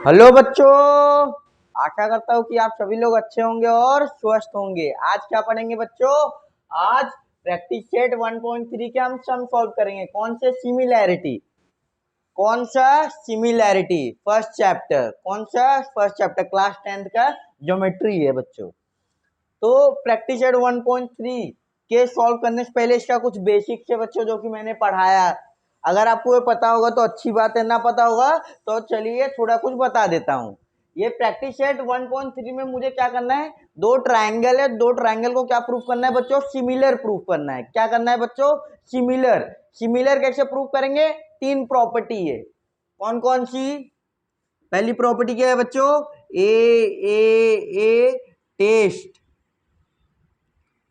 Hello बच्चों, आशा करता हूँ कि आप सभी लोग अच्छे होंगे और स्वस्थ होंगे। आज क्या पढ़ेंगे बच्चों? आज प्रैक्टिस सेट 1.3 के हम सम सॉल्व करेंगे। कौन सा सिमिलैरिटी? First chapter. कौन सा? फर्स्ट चैप्टर, क्लास 10th का ज्योमेट्री है बच्चों। तो प्रैक्टिस सेट 1.3 के सॉल्व करने से पहले इसका कुछ बेसिक्स है बच्चों, जो कि मैंने पढ़ाया। अगर आपको ये पता होगा तो अच्छी बात है, ना पता होगा तो चलिए थोड़ा कुछ बता देता हूँ। ये प्रैक्टिस सेट 1.3 में मुझे क्या करना है? दो ट्राइंगल है, दो ट्राइंगल को क्या प्रूफ करना है बच्चों? सिमिलर प्रूफ करना है। क्या करना है बच्चों? सिमिलर कैसे प्रूफ करेंगे? तीन प्रॉपर्टी है। कौन कौन सी? पहली प्रॉपर्टी क्या है बच्चों? A test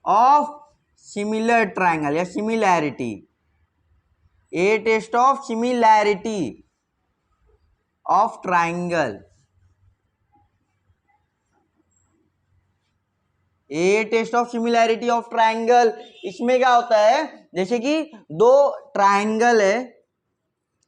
of similar triangle या similarity. A test of similarity of triangle. A test of similarity of triangle. इसमें क्या होता है, जैसे कि दो ट्राइंगल है,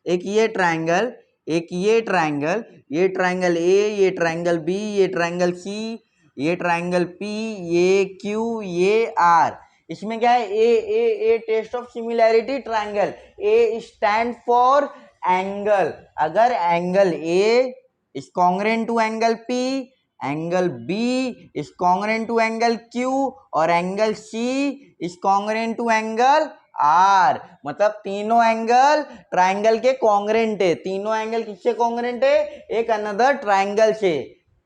एक ये ट्राइंगल, एक ये ट्राइंगल, ये ट्राइंगल ए, ये ट्राइंगल बी, ये ट्राइंगल सी, ये ट्राइंगल पी, ये क्यू, ये आर। इसमें क्या है? A test of similarity triangle. A stand for angle. अगर angle A is congruent to angle P, angle B is congruent to angle Q, और angle C is congruent to angle R, मतलब तीनों angle triangle के congruent है। तीनों angle किससे congruent है? एक अनदर ट्राइंगल से।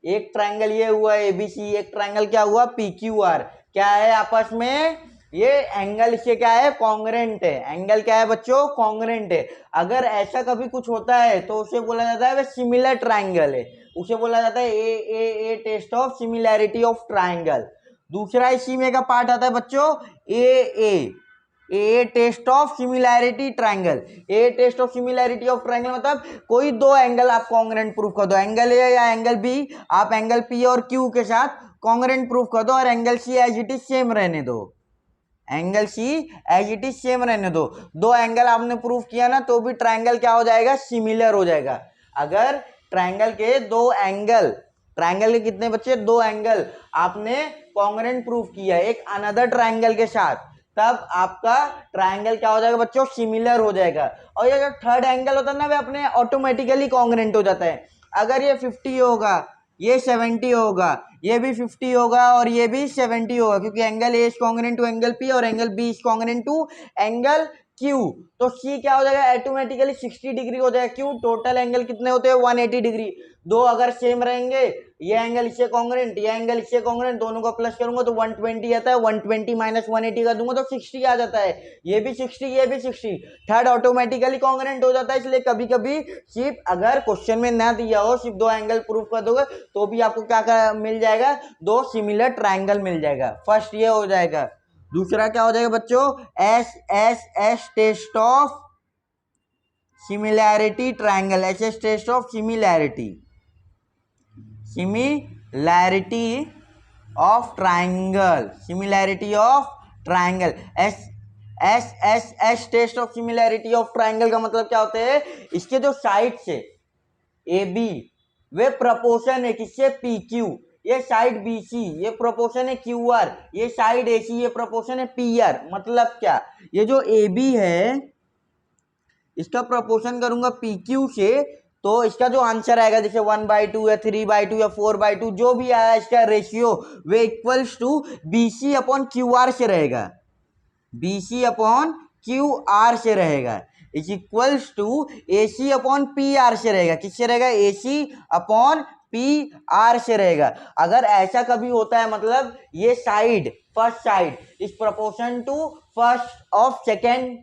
एक ट्राइंगल ये हुआ एबीसी, एक ट्राइंगल क्या हुआ? पीक्यूआर। क्या है आपस में? ये एंगल इससे क्या है? कॉन्ग्रुएंट है। एंगल क्या है बच्चों? कॉन्ग्रुएंट है। अगर ऐसा कभी कुछ होता है तो उसे बोला जाता है वह सिमिलर ट्राइंगल है। उसे बोला जाता है a test of similarity of triangle. दूसरा इसी में का पार्ट आता है बच्चों a test of similarity triangle. A test of similarity of triangle मतलब कोई दो एंगल आप कॉन्ग्रुएंट प्रूफ कर दो, एंगल ए या एंगल बी, आप एंगल पी और क्यू के साथ कॉन्ग्रुएंट प्रूफ कर दो और angle C as it is same रहने दो। Angle C as it is same रहने दो। दो एंगल आपने प्रूफ किया ना, तो भी ट्राइंगल क्या हो जाएगा? सिमिलर हो जाएगा। अगर ट्राइंगल के दो एंगल, ट्राइंगल के कितने बच्चे? दो एंगल आपने कॉन्ग्रुएंट प्रूफ किया एक अनदर ट्राइंगल के साथ, तब आपका ट्राइंगल क्या हो जाएगा बच्चों? सिमिलर हो जाएगा। और ये जो थर्ड एंगल होता है ना, वे अपने ऑटोमेटिकली कॉन्ग्रुएंट हो जाता है। अगर ये 50 होगा, ये 70 होगा, ये भी 50 होगा और ये भी 70 होगा, क्योंकि angle A is congruent to angle P और angle B is congruent to angle Q. तो सी क्या हो जाएगा? ऑटोमेटिकली 60 डिग्री हो जाएगा। क्यों? टोटल एंगल कितने होते हैं? 180 डिग्री। दो अगर सेम रहेंगे, ये एंगल इससे कॉन्ग्रुएंट, ये एंगल इससे कॉन्ग्रुएंट, दोनों को प्लस करूंगा तो 120 आता है। 120 माइनस 180 का दूंगा तो 60 आ जाता है। ये भी 60, ये भी 60। थर्ड ऑटोमेटिकली कॉन्ग्रुएंट हो जाता है। इसलिए कभी कभी सिर्फ अगर क्वेश्चन में ना दिया हो, सिर्फ दो एंगल प्रूफ कर दोगे तो भी आपको क्या मिल जाएगा? दो सिमिलर ट्राइंगल मिल जाएगा। फर्स्ट ये हो जाएगा। दूसरा क्या हो जाएगा बच्चों? S test of similarity triangle. S test of similarity of triangle. Similarity of triangle. S test of similarity of triangle का मतलब क्या होता है? इसके जो साइड से ए बी वे प्रोपोर्शन है किससे? P Q. ये साइड बी सी ये प्रोपोर्शन है क्यू आर, ये साइड ए सी ये प्रोपोर्शन है पी आर। मतलब क्या? ये जो ए बी है इसका प्रोपोर्शन करूंगा पी क्यू से, तो इसका जो आंसर आएगा, जैसे 1/2 या 3/2 या 4/2 जो भी आया, इसका रेशियो वे equals to BC upon Q R से रहेगा। बीसी अपॉन क्यू आर से रहेगा is equals to AC upon P R से रहेगा। किससे रहेगा? एसी अपॉन पी आर से रहेगा। अगर ऐसा कभी होता है, मतलब ये side, first side is proportion to first of second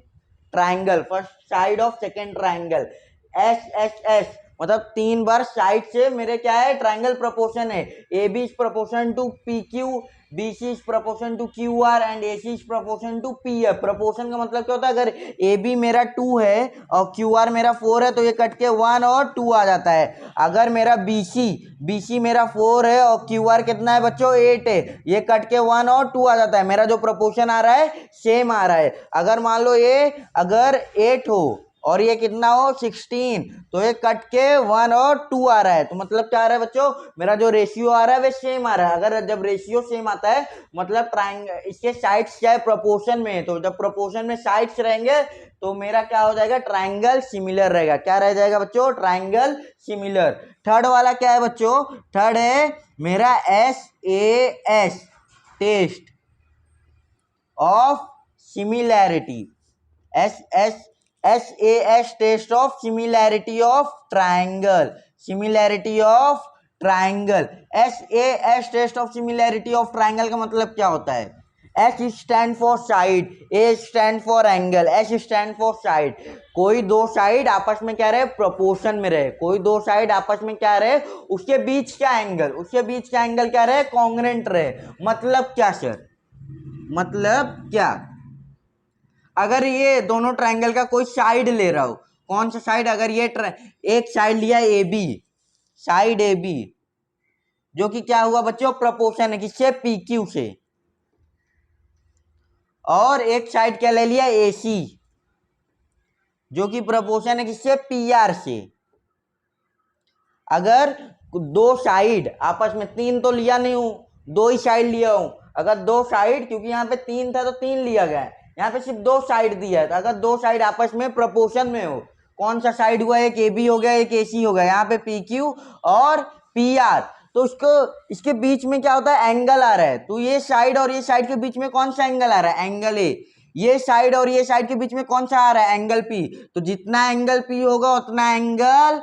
triangle, first side of second triangle. S मतलब तीन बार साइड से मेरे क्या है? ट्राइंगल प्रोपोर्शन है। A B is proportion to P Q, B C is proportion to Q R and A C is proportion to P R. Proportion का मतलब क्या होता है? अगर ए बी मेरा 2 है और क्यू आर मेरा 4 है, तो ये कट के 1 और 2 आ जाता है। अगर मेरा बी सी मेरा 4 है और क्यू आर कितना है बच्चों? 8 है, ये कट के 1 और 2 आ जाता है। मेरा जो प्रोपोर्शन आ रहा है सेम आ रहा है। अगर मान लो ये अगर 8 हो और ये कितना हो 16, तो ये कट के 1 और 2 आ रहा है। तो मतलब क्या आ रहा है बच्चों, मेरा जो रेशियो आ रहा है वे सेम आ रहा है। अगर जब रेशियो सेम आता है मतलब ट्रायंगल इसके साइड्स क्या है प्रोपोर्शन में है, तो जब प्रोपोर्शन में साइड्स रहेंगे तो मेरा क्या हो जाएगा, ट्रायंगल सिमिलर रहेगा। क्या रह जाएगा बच्चों, ट्रायंगल सिमिलर। थर्ड वाला क्या है बच्चों, थर्ड है मेरा SAS test of similarity, SAS test of similarity of triangle, similarity of triangle. SAS test of similarity of triangle का मतलब क्या होता है, S stand for side, A stand for angle, S stand for side. कोई दो side आपस में क्या रहे, प्रोपोर्शन में रहे। कोई दो साइड आपस में क्या रहे, उसके बीच क्या एंगल, उसके बीच का एंगल क्या रहे, कॉन्ग्रुएंट रहे। मतलब क्या सर, मतलब क्या, अगर ये दोनों ट्रायंगल का कोई साइड ले रहा हो, कौन सा साइड, अगर ये एक साइड लिया AB, साइड AB जो कि क्या हुआ बच्चों, प्रोपोर्शन है किससे, PQ से, और एक साइड क्या ले लिया AC जो कि प्रोपोर्शन है किससे, PR से। अगर दो साइड आपस में, तीन तो लिया नहीं हूं, दो ही साइड लिया हूं, अगर दो साइड, क्योंकि यहाँ पे तीन था तो तीन लिया गया है, यहाँ पे सिर्फ दो साइड दिया है, तो अगर दो साइड आपस में प्रोपोर्शन में हो, कौन सा साइड हुआ, एक AB हो गया एक AC हो गया, यहाँ पे PQ और PR, तो उसको इसके बीच में क्या होता है, एंगल आ रहा है। तो ये साइड और ये साइड के बीच में कौन सा एंगल आ रहा है, एंगल A। ये साइड और ये साइड के बीच में कौन सा आ रहा है, एंगल P। तो जितना एंगल P होगा उतना एंगल,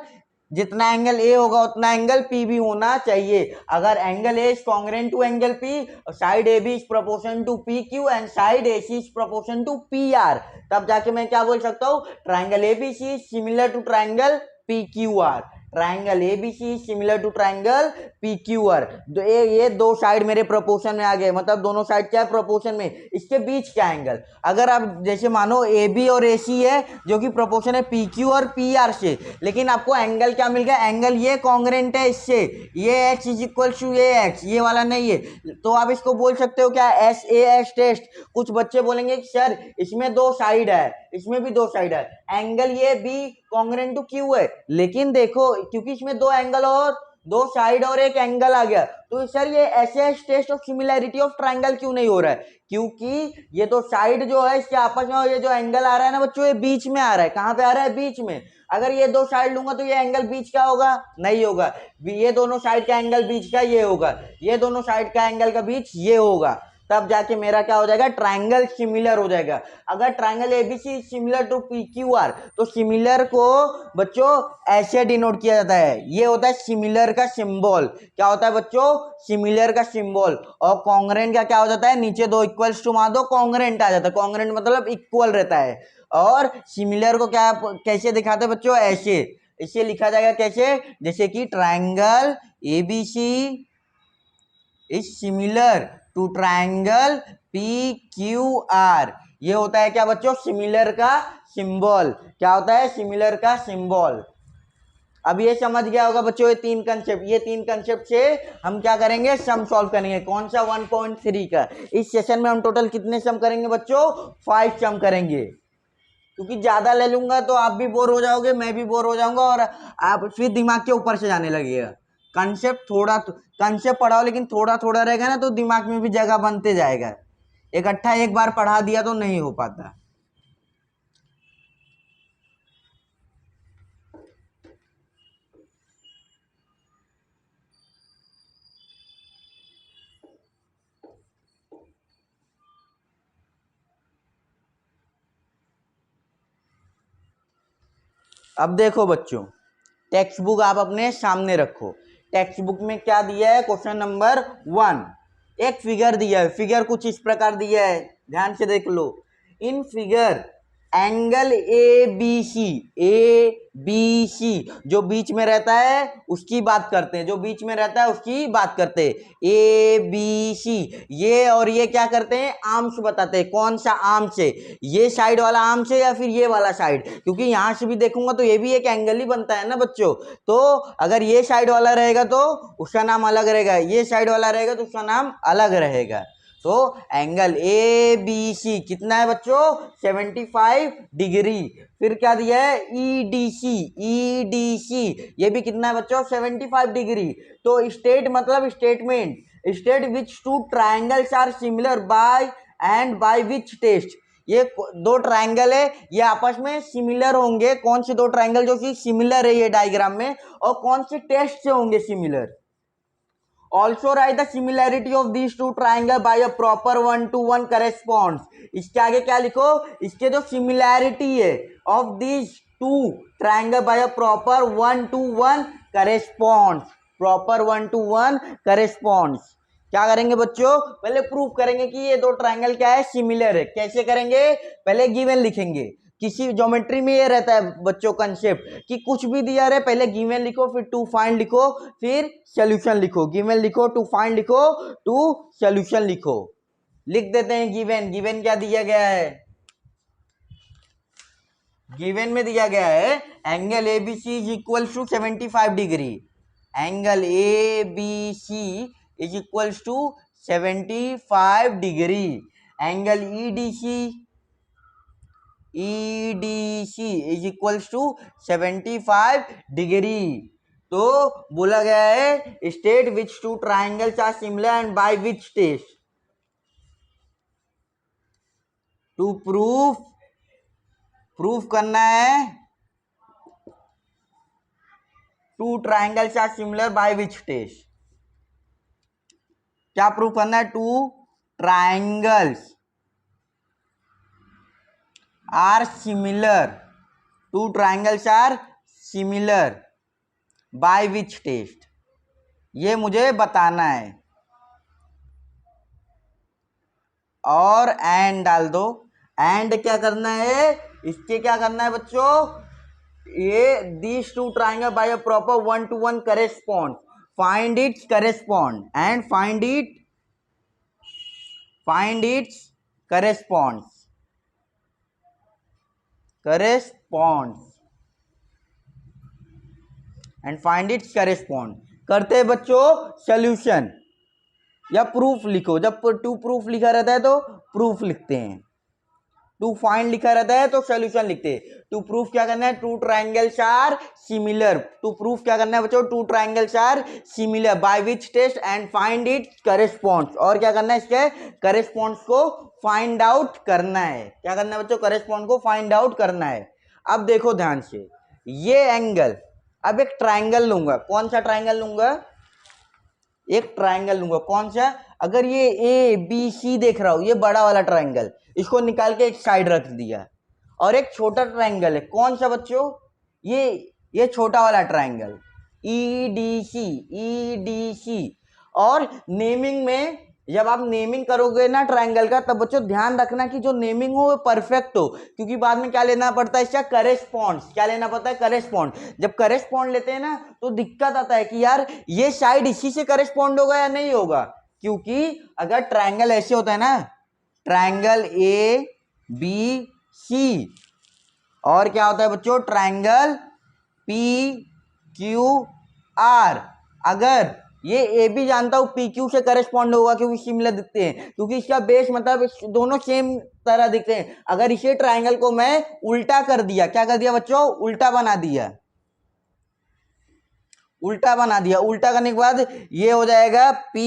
जितना एंगल A होगा उतना एंगल P भी होना चाहिए। अगर angle A is congruent to angle P, side AB is proportion to PQ and side AC is proportion to PR, तब जाके मैं क्या बोल सकता हूँ, triangle ABC is similar to triangle PQR। Triangle ABC is similar to triangle PQR। ये दो side मेरे प्रोपोर्शन में आ गए, मतलब दोनों साइड क्या है, प्रोपोर्शन में। इसके बीच क्या एंगल, अगर आप जैसे मानो AB और AC है जो कि प्रोपोर्शन है PQ और PR से, लेकिन आपको एंगल क्या मिल गया, एंगल ये कॉन्ग्रुएंट है इससे, ये x इज इक्वल टू ये x, ये वाला नहीं है, तो आप इसको बोल सकते हो क्या, SAS टेस्ट। कुछ बच्चे बोलेंगे कि सर इसमें दो साइड है, इसमें भी दो साइड है, एंगल ये भी कॉन्ग्रुएंट टू Q है, लेकिन देखो क्योंकि इसमें दो एंगल और दो साइड और एक एंगल आ गया, तो सर ये SAS test of similarity of triangle क्यों नहीं हो रहा है, क्योंकि ये तो साइड जो है इसके आपस में, ये जो एंगल आ रहा है ना बच्चों, ये बीच में आ रहा है। कहां पे आ रहा है, बीच में। अगर ये दो साइड लूंगा तो ये एंगल बीच का होगा, नहीं होगा। ये दोनों साइड का एंगल बीच का ये होगा, ये दोनों साइड का एंगल का बीच ये होगा, तब जाके मेरा क्या हो जाएगा, ट्रायंगल सिमिलर हो जाएगा। अगर triangle ABC similar to PQR, तो सिमिलर को बच्चों ऐसे डिनोट किया जाता है, ये होता है सिमिलर का सिंबल। क्या होता है बच्चों, सिमिलर का सिंबल। और कॉन्ग्रुएंट का क्या हो जाता है, नीचे दो इक्वल्स टू मार दो, कॉन्ग्रुएंट आ जाता है। कॉन्ग्रुएंट मतलब इक्वल रहता है। और सिमिलर को क्या कैसे दिखाते हैं बच्चों, ऐसे, इसे लिखा जाएगा कैसे, जैसे कि triangle ABC is similar to triangle PQR। ये होता है क्या बच्चों, सिमिलर का सिंबल। क्या होता है, सिमिलर का सिंबल। अब ये समझ गया होगा बच्चों, ये तीन कंसेप्ट, ये तीन कंसेप्ट से हम क्या करेंगे, सम सॉल्व करेंगे। कौन सा, 1.3 का। इस सेशन में हम टोटल कितने सम करेंगे बच्चों, 5 सम करेंगे, क्योंकि ज्यादा ले लूंगा तो आप भी बोर हो जाओगे, मैं भी बोर हो जाऊंगा, और आप फिर दिमाग के ऊपर से जाने लगेगा। कंसेप्ट थोड़ा, कंसेप्ट पढ़ाओ लेकिन थोड़ा थोड़ा रहेगा ना, तो दिमाग में भी जगह बनते जाएगा। इकट्ठा एक बार पढ़ा दिया तो नहीं हो पाता। अब देखो बच्चों, टेक्स्ट बुक आप अपने सामने रखो। टेक्स्ट बुक में क्या दिया है, क्वेश्चन नंबर 1, एक फिगर दिया है। फिगर कुछ इस प्रकार दिया है, ध्यान से देख लो। इन फिगर एंगल ABC जो बीच में रहता है उसकी बात करते हैं, जो बीच में रहता है उसकी बात करते हैं। ABC, ये और ये क्या करते हैं, आर्म्स बताते हैं। कौन सा आर्म्स है, ये साइड वाला आर्म्स है या फिर ये वाला साइड, क्योंकि यहां से भी देखूंगा तो ये भी एक एंगल ही बनता है ना बच्चों। तो अगर ये साइड वाला रहेगा तो उसका नाम अलग रहेगा, ये साइड वाला रहेगा तो उसका नाम अलग रहेगा। तो एंगल ए बी सी कितना है बच्चों 75 डिग्री। फिर क्या दिया है ई डी सी ये भी कितना है बच्चों 75 डिग्री। तो स्टेट मतलब statement, state which two triangles are similar by and by which test. ये दो ट्राइंगल है, ये आपस में सिमिलर होंगे। कौन से दो ट्राइंगल जो कि सिमिलर है ये डायग्राम में, और कौन से टेस्ट से होंगे similar. Also write the similarity of these two triangle by a proper 1-to-1 correspondence. इसके आगे क्या लिखो, इसके जो सिमिलैरिटी है of these two triangle by a proper 1-to-1 correspondence. Proper 1-to-1 correspondence. क्या करेंगे बच्चों, पहले प्रूफ करेंगे कि ये दो ट्राइंगल क्या है सिमिलर है। कैसे करेंगे, पहले गिवन लिखेंगे। किसी ज्योमेट्री में ये रहता है बच्चों कंसेप्ट कि कुछ भी दिया रहे पहले गिवन लिखो, फिर टू फाइंड लिखो, फिर सॉल्यूशन लिखो। गिवन लिखो, टू फाइंड लिखो, टू सॉल्यूशन लिखो। लिख देते हैं गिवन। गिवन क्या दिया गया है, गिवन में दिया गया है angle A B C is equal to 75 degree. Angle A B C is equal to 75 degree. Angle EDC is equals to 75 degree. तो बोला गया है state which two triangles are similar and by which test. To proof करना है two triangles are similar by which test. क्या proof करना है, two triangles are similar, two triangles are similar by which test, ये मुझे बताना है। और एंड डाल दो। एंड क्या करना है, इसके क्या करना है बच्चों, ये this two triangle by a proper 1-to-1 correspond, find its correspond and find its correspond and find its correspond. करते हैं बच्चों सॉल्यूशन या प्रूफ लिखो। जब टू प्रूफ लिखा रहता है तो प्रूफ लिखते हैं, टू फाइंड लिखा रहता है तो सॉल्यूशन लिखते हैं। टू प्रूफ क्या करना है, two triangles are similar. To proof क्या करना है बच्चों, two triangles are similar by which test and find its corresponds. और क्या करना है, इसके करेस्पॉन्ड्स को फाइंड आउट करना है। क्या करना है बच्चों, करेस्पॉन्ड को फाइंड आउट करना है। अब देखो ध्यान से, ये एंगल, अब एक ट्राइंगल लूंगा। कौन सा ट्राइंगल लूंगा, एक ट्राइंगल लूंगा। कौन सा, अगर ये ए बी सी देख रहा हूं, ये बड़ा वाला ट्राइंगल, इसको निकाल के एक साइड रख दिया। और एक छोटा ट्राइंगल है, कौन सा बच्चों, ये छोटा वाला ट्राइंगल EDC। और नेमिंग में जब आप नेमिंग करोगे ना ट्राइंगल का, तब बच्चों ध्यान रखना कि जो नेमिंग हो वो परफेक्ट हो, क्योंकि बाद में क्या लेना पड़ता है इसका करेस्पॉन्ड। क्या लेना पड़ता है, करेस्पॉन्ड। जब करेस्पॉन्ड लेते हैं ना तो दिक्कत आता है कि यार ये साइड इसी से करेस्पॉन्ड होगा या नहीं होगा। क्योंकि अगर ट्राइंगल ऐसे होता है ना, ट्राइंगल ABC, और क्या होता है बच्चों ट्राइंगल PQR, अगर ये ए बी जानता हूं PQ से करेस्पॉन्ड होगा क्योंकि सिमिलर दिखते हैं, क्योंकि इसका बेस मतलब दोनों सेम तरह दिखते हैं। अगर इसे ट्राइंगल को मैं उल्टा कर दिया, क्या कर दिया बच्चों, उल्टा बना दिया। उल्टा करने के बाद ये हो जाएगा P,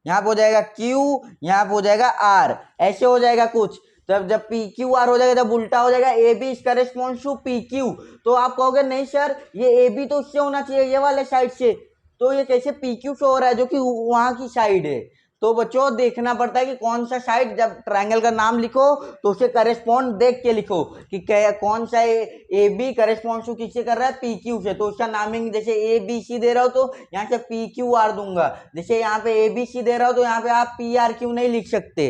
यहाँ पे हो जाएगा Q, यहाँ पे हो जाएगा R, ऐसे हो जाएगा कुछ। जब PQR हो जाएगा, जब उल्टा हो जाएगा AB is correspond to PQ, तो आप कहोगे नहीं सर ये AB तो उससे होना चाहिए, ये वाले साइड से, तो ये कैसे PQ से हो रहा है जो कि वहां की साइड है। तो बच्चों देखना पड़ता है कि कौन सा साइड, जब ट्राइंगल का नाम लिखो तो उसे करेस्पॉन्ड देख के लिखो कि कौन सा AB करेस्पॉन्ड टू किससे कर रहा है, PQ से। तो उसका नामिंग जैसे ABC दे रहा हो तो यहाँ से PQR दूंगा। जैसे यहाँ पे ABC दे रहा हो तो यहाँ पे आप PRQ नहीं लिख सकते।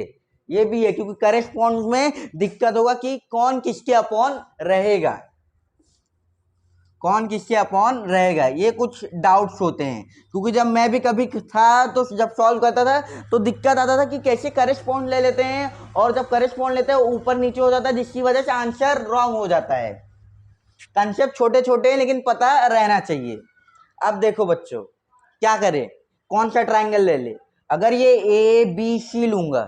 ये भी है क्योंकि करेस्पॉन्ड में दिक्कत होगा कि कौन किसके अपॉन रहेगा, कौन किसके अपॉन रहेगा। ये कुछ डाउट्स होते हैं, क्योंकि जब मैं भी कभी था तो जब सॉल्व करता था तो दिक्कत आता था कि कैसे करेस्पॉन्ड ले लेते हैं, और जब करेस्पॉन्ड लेते हैं ऊपर नीचे हो जाता है, जिसकी वजह से आंसर रॉन्ग हो जाता है। कंसेप्ट छोटे छोटे हैं लेकिन पता रहना चाहिए। अब देखो बच्चों क्या करें, कौन सा ट्राइंगल ले ले। अगर ये ए बी सी लूंगा,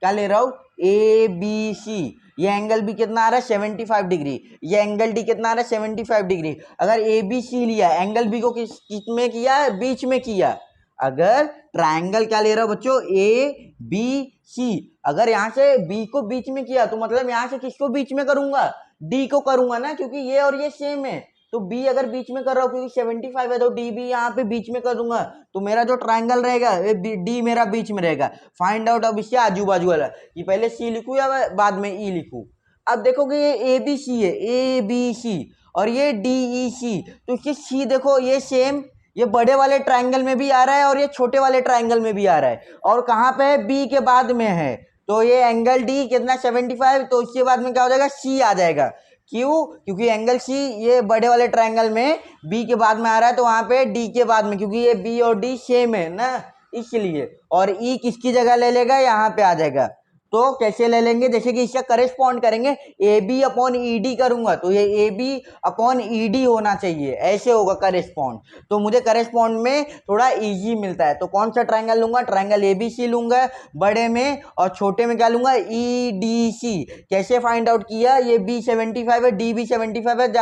क्या ले रहा हूं, ए बी सी, ये एंगल भी कितना आ रहा है 75 डिग्री, ये एंगल डी कितना आ रहा है 75 डिग्री। अगर ए बी सी लिया, एंगल बी को किस में किया, बीच में किया। अगर ट्रायंगल क्या ले रहा हो बच्चों, ए बी सी, अगर यहां से बी को बीच में किया तो मतलब यहां से किसको बीच में करूंगा, डी को करूंगा ना, क्योंकि ये और ये सेम है। तो बी अगर बीच में कर रहा हूं क्योंकि 75 है, तो डी भी यहाँ पे बीच में कर दूंगा, तो मेरा जो ट्रायंगल रहेगा डी मेरा बीच में रहेगा। फाइंड आउट अब इससे आजू बाजू वाला, ये पहले सी लिखूं या बाद में ई लिखूं। अब देखोगे ये ए बी सी है, ए बी सी, और ये डी ई सी, तो इसके सी देखो ये सेम, ये बड़े वाले ट्रायंगल में भी आ रहा है और ये छोटे वाले ट्रायंगल में भी आ रहा है, और कहाँ पे है, बी के बाद में है। तो ये एंगल डी कितना 75, तो इसके बाद में क्या हो जाएगा, सी आ जाएगा। क्यों, क्योंकि एंगल सी ये बड़े वाले ट्रायंगल में बी के बाद में आ रहा है, तो वहां पे डी के बाद में, क्योंकि ये बी और डी सेम है ना, इसलिए। और ई किसकी जगह ले लेगा, यहाँ पे आ जाएगा। तो कैसे ले लेंगे, जैसे कि इसका करेस्पॉन्ड करेंगे, A B upon E D करूंगा तो ये A B upon E D होना चाहिए, ऐसे होगा करेस्पॉन्ड। तो मुझे करेस्पॉन्ड में थोड़ा इजी मिलता है, तो कौन सा ट्रायंगल लूंगा, ट्रायंगल ए बी सी लूंगा बड़े में, और छोटे में क्या लूंगा, ई डी सी। कैसे फाइंड आउट किया, ये बी 75 है, डी भी 75 है।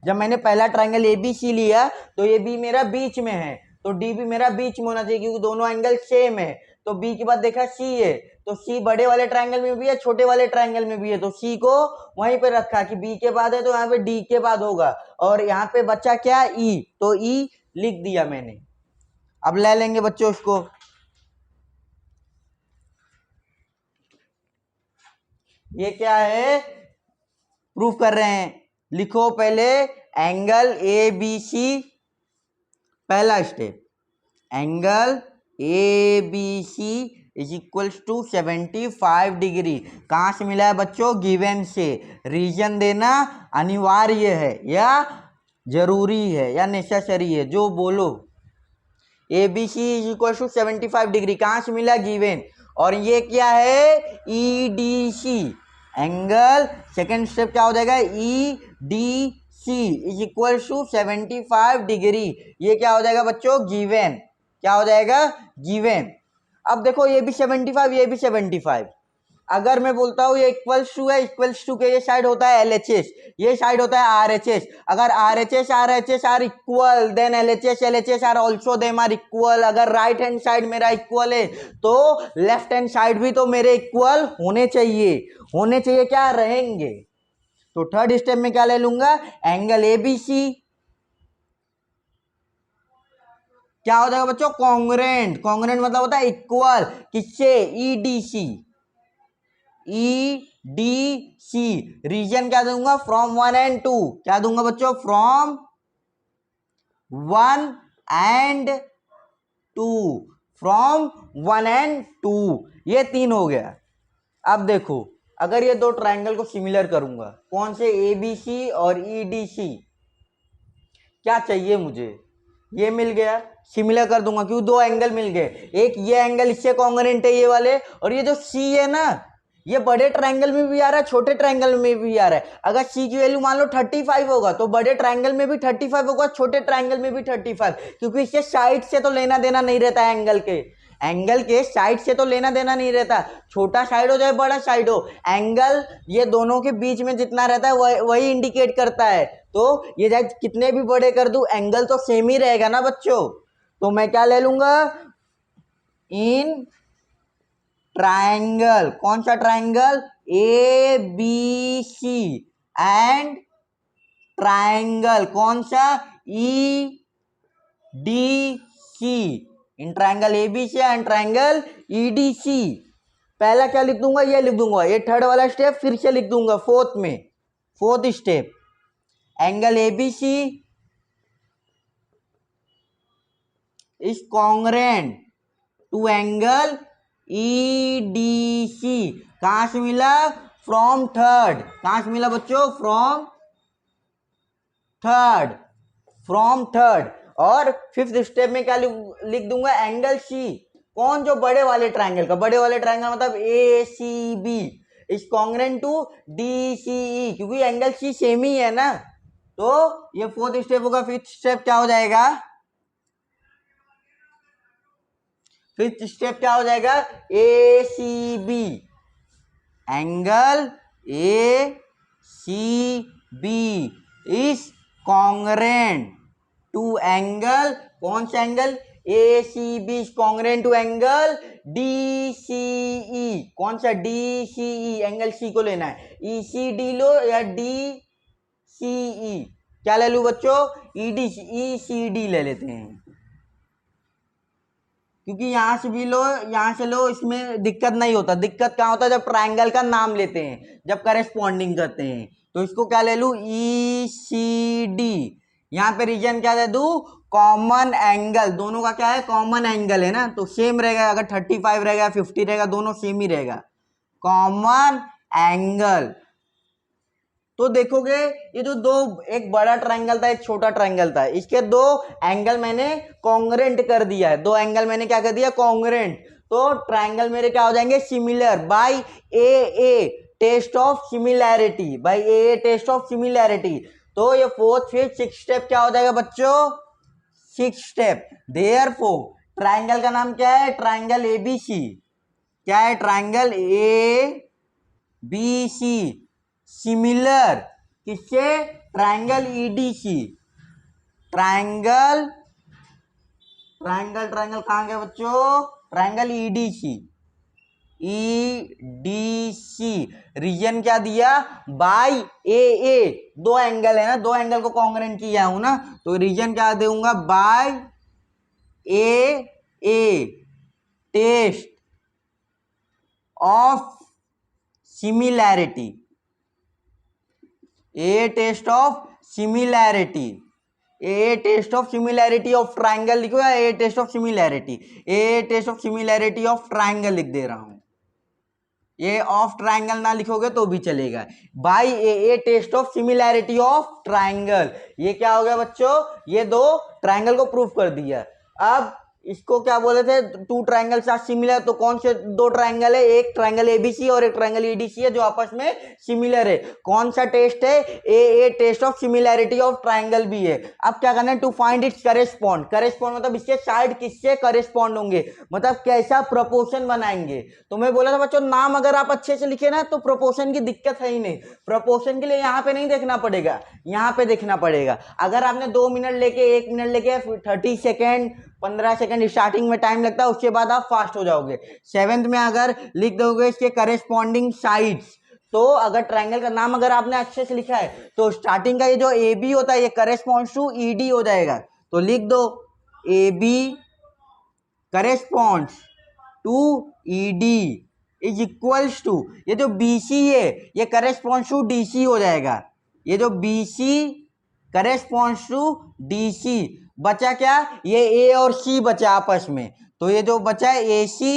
जब मैंने पहला ट्रायंगल ए बी सी लिया तो ये बी मेरा बीच में है, तो डी भी मेरा बीच में होना चाहिए, क्योंकि दोनों एंगल सेम है। तो बी के बाद देखा सी है, तो सी बड़े वाले ट्रायंगल में भी है, छोटे वाले ट्रायंगल में भी है, तो सी को वहीं पे रखा कि बी के बाद है तो यहाँ पे डी के बाद होगा, और यहाँ पे बच्चा क्या, ई, तो ई लिख दिया मैंने। अब ले लेंगे बच्चों उसको, ये क्या है, प्रूफ कर रहे हैं। लिखो पहले एंगल ए बी सी, पहला step, angle A B C is equals to 75 degree. कहां से मिला है बच्चों, गिवन से। रीजन देना अनिवार्य है या जरूरी है या नेसेसरी है, जो बोलो। A B C is equal to 75 degree, कहां से मिला, गिवन। और ये क्या है, E D C, angle second step क्या हो जाएगा, E D C is equal to 75 degree. ये क्या हो जाएगा बच्चों, गिवन, क्या हो जाएगा, गिवन। अब देखो ये भी 75, ये भी 75। अगर मैं बोलता हूँ ये इक्वल्स टू है, इक्वल्स टू के ये साइड होता है LHS, ये साइड होता है RHS। अगर RHS RHS are equal, then LHS LHS are also them are equal. अगर राइट हैंड साइड मेरा इक्वल है तो लेफ्ट हैंड साइड भी तो मेरे इक्वल होने चाहिए, होने चाहिए, क्या रहेंगे। तो थर्ड स्टेप में क्या ले लूंगा, एंगल ABC, क्या हो जाएगा बच्चों, कॉन्ग्रुएंट। कॉन्ग्रुएंट मतलब होता है इक्वल, किससे, EDC, EDC। रीजन क्या दूंगा, फ्रॉम 1 and 2, क्या दूंगा बच्चों, फ्रॉम 1 and 2, फ्रॉम 1 and 2, ये 3 हो गया। अब देखो अगर ये दो ट्रायंगल को सिमिलर करूंगा, कौन से, ABC और EDC, क्या चाहिए मुझे, ये मिल गया, सिमिलर कर दूंगा क्यों, दो एंगल मिल गए। एक ये एंगल इससे कॉन्ग्रुएंट है ये वाले, और ये जो C है ना, ये बड़े ट्रायंगल में भी आ रहा है, छोटे ट्रायंगल में भी आ रहा है। अगर C की वैल्यू मान लो 35 होगा तो बड़े ट्रायंगल में भी 35 होगा, छोटे ट्रायंगल में भी 35, क्योंकि इससे साइड से तो लेना देना नहीं रहता है, एंगल के साइड से तो लेना देना नहीं रहता, छोटा साइड हो चाहे बड़ा साइड हो, एंगल ये दोनों के बीच में जितना रहता है वही इंडिकेट करता है। तो ये चाहे कितने भी बड़े कर दूं, एंगल तो सेम ही रहेगा ना बच्चों। तो मैं क्या ले लूंगा, इन ट्रायंगल, कौन सा ट्रायंगल, ABC एंड ट्रायंगल कौन सा, EDC, in triangle ABC and triangle EDC। पहला क्या लिख दूंगा, ये लिख दूंगा, ये थर्ड वाला स्टेप फिर से लिख दूंगा फोर्थ में, fourth step, angle ABC is congruent to angle EDC। कहां से मिला, फ्रॉम थर्ड, कहां से मिला बच्चों, फ्रॉम थर्ड, फ्रॉम थर्ड। और फिफ्थ स्टेप में क्या लिख दूंगा, एंगल C, कौन, जो बड़े वाले ट्रायंगल का, बड़े वाले ट्रायंगल मतलब ACB is congruent to DCE, क्योंकि एंगल C सेम ही है ना। तो ये फोर्थ स्टेप होगा। फिफ्थ स्टेप क्या हो जाएगा, फिफ्थ स्टेप क्या हो जाएगा, A C B, angle A C B is congruent to angle, कौन सा एंगल, A C B is congruent to angle D C E, कौन सा, डी सी ई, एंगल सी को लेना है, ई सी डी लो या डी सी ई, क्या ले लूं बच्चों, ई डी, ई सी डी ले लेते हैं, क्योंकि यहां से भी लो यहां से लो, इसमें दिक्कत नहीं होता। दिक्कत क्या होता है जब ट्राइंगल का नाम लेते हैं, जब करेस्पॉन्डिंग करते हैं। तो इसको क्या ले लूं, ई सी डी, यहाँ पे रीजन क्या दे दू, कॉमन एंगल, दोनों का क्या है, कॉमन एंगल है ना, तो सेम रहेगा, अगर 35 रहेगा 50 रहेगा, दोनों सेम ही रहेगा, कॉमन एंगल। तो देखोगे ये जो दो, एक बड़ा ट्रायंगल था एक छोटा ट्रायंगल था, इसके दो एंगल मैंने कॉन्ग्रेंट कर दिया है, दो एंगल मैंने क्या कर दिया, कॉन्ग्रेंट। तो ट्रायंगल मेरे क्या हो जाएंगे, similar, by a test of similarity, by a test of similarity. तो ये फोर्थ फिफ्थ सिक्स स्टेप क्या हो जाएगा बच्चों, सिक्स स्टेप। देयरफॉर ट्रायंगल का नाम क्या है, ट्रायंगल एबीसी, क्या है, triangle A B C, similar किससे, triangle EDC, triangle triangle triangle कहां गया बच्चों, ट्रायंगल ईडीसी, ईडीसी, रीजन क्या दिया, बाय ए दो एंगल है ना, दो एंगल को कॉन्ग्रेंट किया हूं ना, तो रीजन क्या दूंगा, by a test of similarity, a test of similarity, a test of similarity of triangle लिखो या a test of similarity, a test of similarity of triangle लिख दे रहा हूं, ये ऑफ ट्राइंगल ना लिखोगे तो भी चलेगा, by a test of similarity of triangle. ये क्या हो गया बच्चों, ये दो ट्राइंगल को प्रूफ कर दिया। अब इसको क्या बोले थे, टू ट्राइंगल्स आर सिमिलर, तो कौन से दो ट्राइंगल है, एक ट्राइंगल एबीसी और एक ट्राइंगल ईडीसी है जो आपस में सिमिलर है। कौन सा टेस्ट है, a test of similarity of triangle भी है। अब क्या करना है, to find its correspond, correspond मतलब इसके साइड किससे करेस्पॉन्ड होंगे, मतलब कैसा प्रोपोर्शन बनाएंगे। तो मैं बोला था बच्चों, नाम अगर आप अच्छे से लिखे ना तो प्रोपोर्शन की दिक्कत है ही नहीं, प्रोपोर्शन के लिए यहाँ पे नहीं देखना पड़ेगा, यहाँ पे देखना पड़ेगा। अगर आपने 2 मिनट लेके 1 मिनट लेके 30 सेकेंड 15 सेकंड स्टार्टिंग में टाइम लगता है, उसके बाद आप फास्ट हो जाओगे। सेवेंथ में अगर लिख दोगे इसके करेस्पॉन्डिंग साइड्स, तो अगर ट्रायंगल का नाम अगर आपने अच्छे से लिखा है तो स्टार्टिंग का ये जो ए बी होता है ये करेस्पॉन्ड्स टू ई डी हो जाएगा। तो लिख दो A B corresponds to E D is equals to, ये जो बी सी है ये करेस्पॉन्ड्स टू डी सी हो जाएगा, ये जो B C corresponds to D C. बचा क्या, ये ए और सी बचा आपस में, तो ये जो बचा है ए सी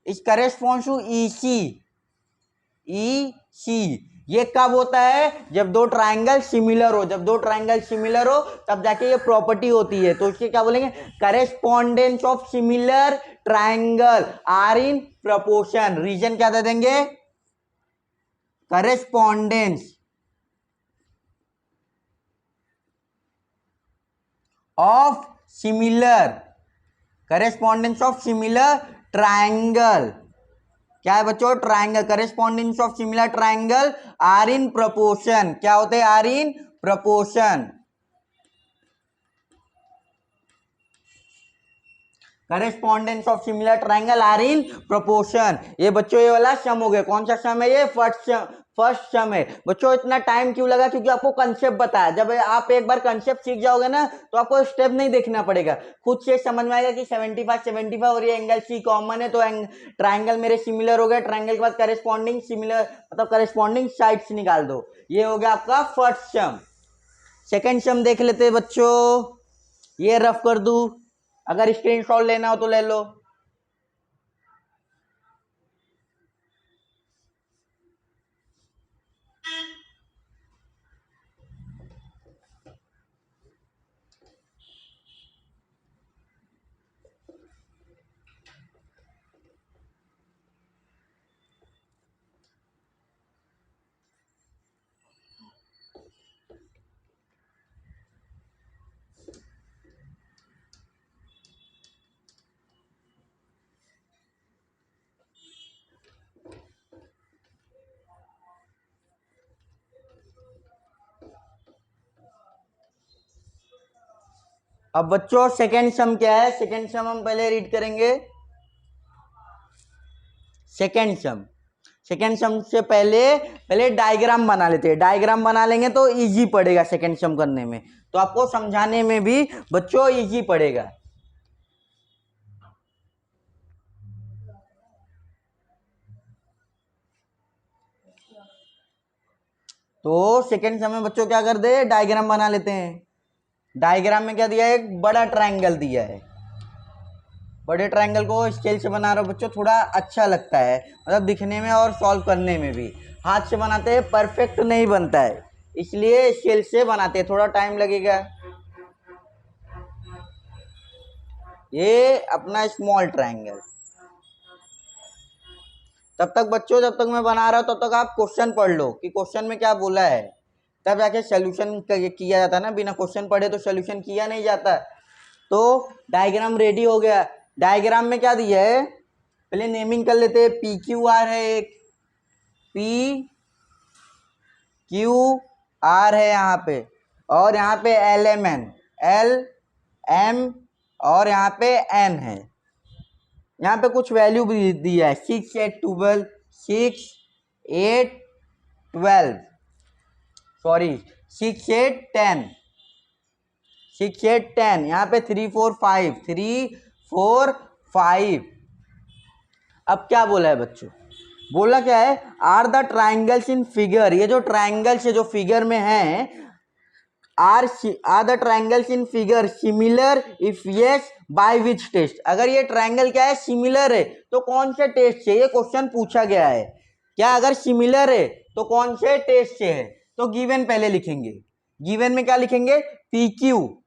इज करेस्पॉन्ड्स टू ई सी, ई सी। ये कब होता है, जब दो ट्राइंगल सिमिलर हो, जब दो ट्राइंगल सिमिलर हो तब जाके ये प्रॉपर्टी होती है। तो इसके क्या बोलेंगे, correspondence of similar triangle are in proportion. Reason क्या दे देंगे, correspondence of similar, correspondence of similar triangle, क्या है बच्चों, triangle, correspondence of similar triangle are in proportion, क्या होते हैं, are in proportion. Correspondence of similar triangle are in proportion. ये बच्चों ये वाला सम हो गया, कौन सा सम है, ये फर्स्ट सम है। बच्चों इतना टाइम क्यों लगा, क्योंकि आपको कंसेप्ट बताया। जब आप एक बार कंसेप्ट सीख जाओगे ना तो आपको स्टेप नहीं देखना पड़ेगा, खुद से समझ में आएगा कि 75 और ये एंगल सी कॉमन है, तो ट्राइंगल मेरे सिमिलर हो गया। ट्राइंगल के बाद करेस्पॉन्डिंग सिमिलर मतलब करेस्पॉन्डिंग साइड्स निकाल दो। ये हो गया आपका फर्स्ट सम। सेकेंड सम देख लेते हैं बच्चों, ये रफ कर दू, अगर स्क्रीनशॉट लेना हो तो ले लो। अब बच्चों सेकेंड सम क्या है, सेकेंड सम हम पहले रीड करेंगे। सेकेंड सम से पहले डायग्राम बना लेते हैं। डायग्राम बना लेंगे तो इजी पड़ेगा सेकेंड सम करने में, तो आपको समझाने में भी बच्चों इजी पड़ेगा। तो सेकेंड सम में बच्चों क्या कर दे, डायग्राम बना लेते हैं। डायग्राम में क्या दिया है, एक बड़ा ट्रायंगल दिया है। बड़े ट्रायंगल को स्केल से बना रहा हूं बच्चों, थोड़ा अच्छा लगता है, मतलब दिखने में और सॉल्व करने में भी। हाथ से बनाते हैं परफेक्ट नहीं बनता है, इसलिए स्केल से बनाते हैं, थोड़ा टाइम लगेगा। ये अपना स्मॉल ट्रायंगल। तब तक बच्चों, जब तक मैं बना रहा हूं तब तक आप क्वेश्चन पढ़ लो कि क्वेश्चन में क्या बोला है, तब जाके सोल्यूशन किया जाता है ना। बिना क्वेश्चन पढ़े तो सोल्यूशन किया नहीं जाता। तो डायग्राम रेडी हो गया। डायग्राम में क्या दिया है, पहले नेमिंग कर लेते हैं। पी क्यू आर है, एक पी क्यू आर है यहाँ पे, और यहाँ पे एल एम और यहाँ पे एन है। यहाँ पे कुछ वैल्यू भी दिया है, 6 8 12, 6 8 12, सॉरी 6 8 10, 6 8 10। यहाँ पे 3 4 5, 3 4 5। अब क्या बोला है बच्चों, बोला क्या है, are the triangles in figure. ये जो ट्राइंगल्स है जो फिगर में है, are the triangles in figure similar, if yes by which test. अगर ये ट्राइंगल क्या है, सिमिलर है, तो कौन से टेस्ट से, ये क्वेश्चन पूछा गया है। क्या अगर सिमिलर है तो कौन से टेस्ट से है, तो गिवन पहले लिखेंगे। गिवन में क्या लिखेंगे, पी क्यू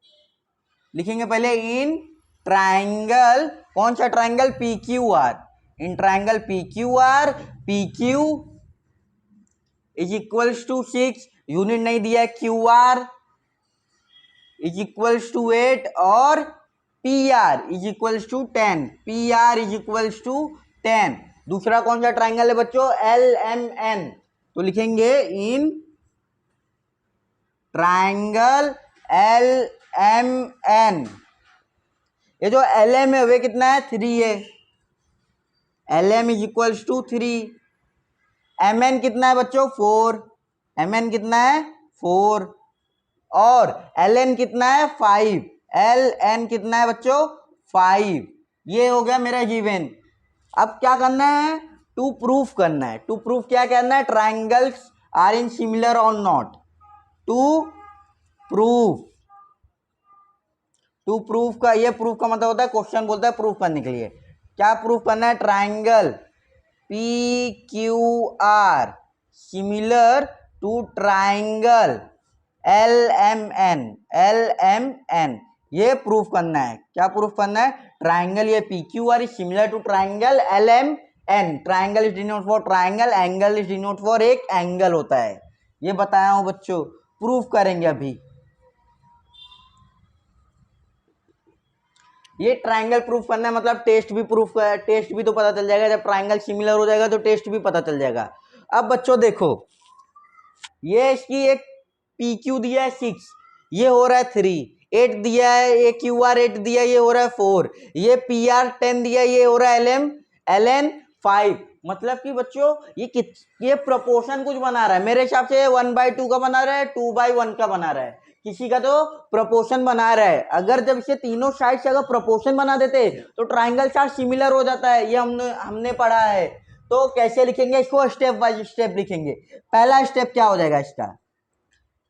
लिखेंगे पहले इन ट्राइंगल। कौन सा triangle, P Q R. In triangle P Q R, P Q is equals to 6, unit नहीं दिया है, Q R is equals to 8, और P R is equals to 10। P R is equals to 10। दूसरा कौन सा triangle है बच्चों, L M N. तो लिखेंगे in triangle L M N. ये जो एल एम है वे कितना है, 3 है। L M is equals to 3। M N कितना है बच्चों, 4। एम एन कितना है, 4। और एल एन कितना है, 5। एल एन कितना है बच्चों, 5। ये हो गया मेरा गिवन। अब क्या करना है, टू प्रूफ करना है। टू प्रूफ क्या करना है, ट्राइंगल्स आर इन सिमिलर और नॉट। टू प्रूफ का, ये प्रूफ का मतलब होता है, क्वेश्चन बोलता है प्रूफ करने के लिए। क्या प्रूफ करना है, triangle P Q R similar to triangle L M N. ये प्रूफ करना है। क्या प्रूफ करना है, ट्राइंगल ये P Q R is similar to triangle L M N. Triangle is denote for triangle, angle is denote for एक angle होता है। ये बताया हूं बच्चों, प्रूफ करेंगे अभी। ये ट्राइंगल प्रूफ करना है, मतलब टेस्ट भी प्रूफ, टेस्ट भी तो पता चल जाएगा। जब ट्राइंगल सिमिलर हो जाएगा तो टेस्ट भी पता चल जाएगा। अब बच्चों देखो, ये इसकी एक पी क्यू दिया है 6, ये हो रहा है 3। 8 दिया है, ये क्यू आर 8 दिया है, ये हो रहा है 4। ये पी आर 10 दिया है, ये हो रहा है एल एन 5। मतलब कि बच्चों ये प्रोपोर्शन कुछ बना रहा है। मेरे हिसाब से 1/2 का बना रहा है, 2/1 का बना रहा है, किसी का तो प्रोपोर्शन बना रहा है। अगर जब इसे तीनों साइड से अगर प्रोपोर्शन बना देते तो ट्राइंगल चार्ट सिमिलर हो जाता है, ये हमने पढ़ा है। तो कैसे लिखेंगे इसको, स्टेप बाय स्टेप लिखेंगे। पहला स्टेप क्या हो जाएगा इसका,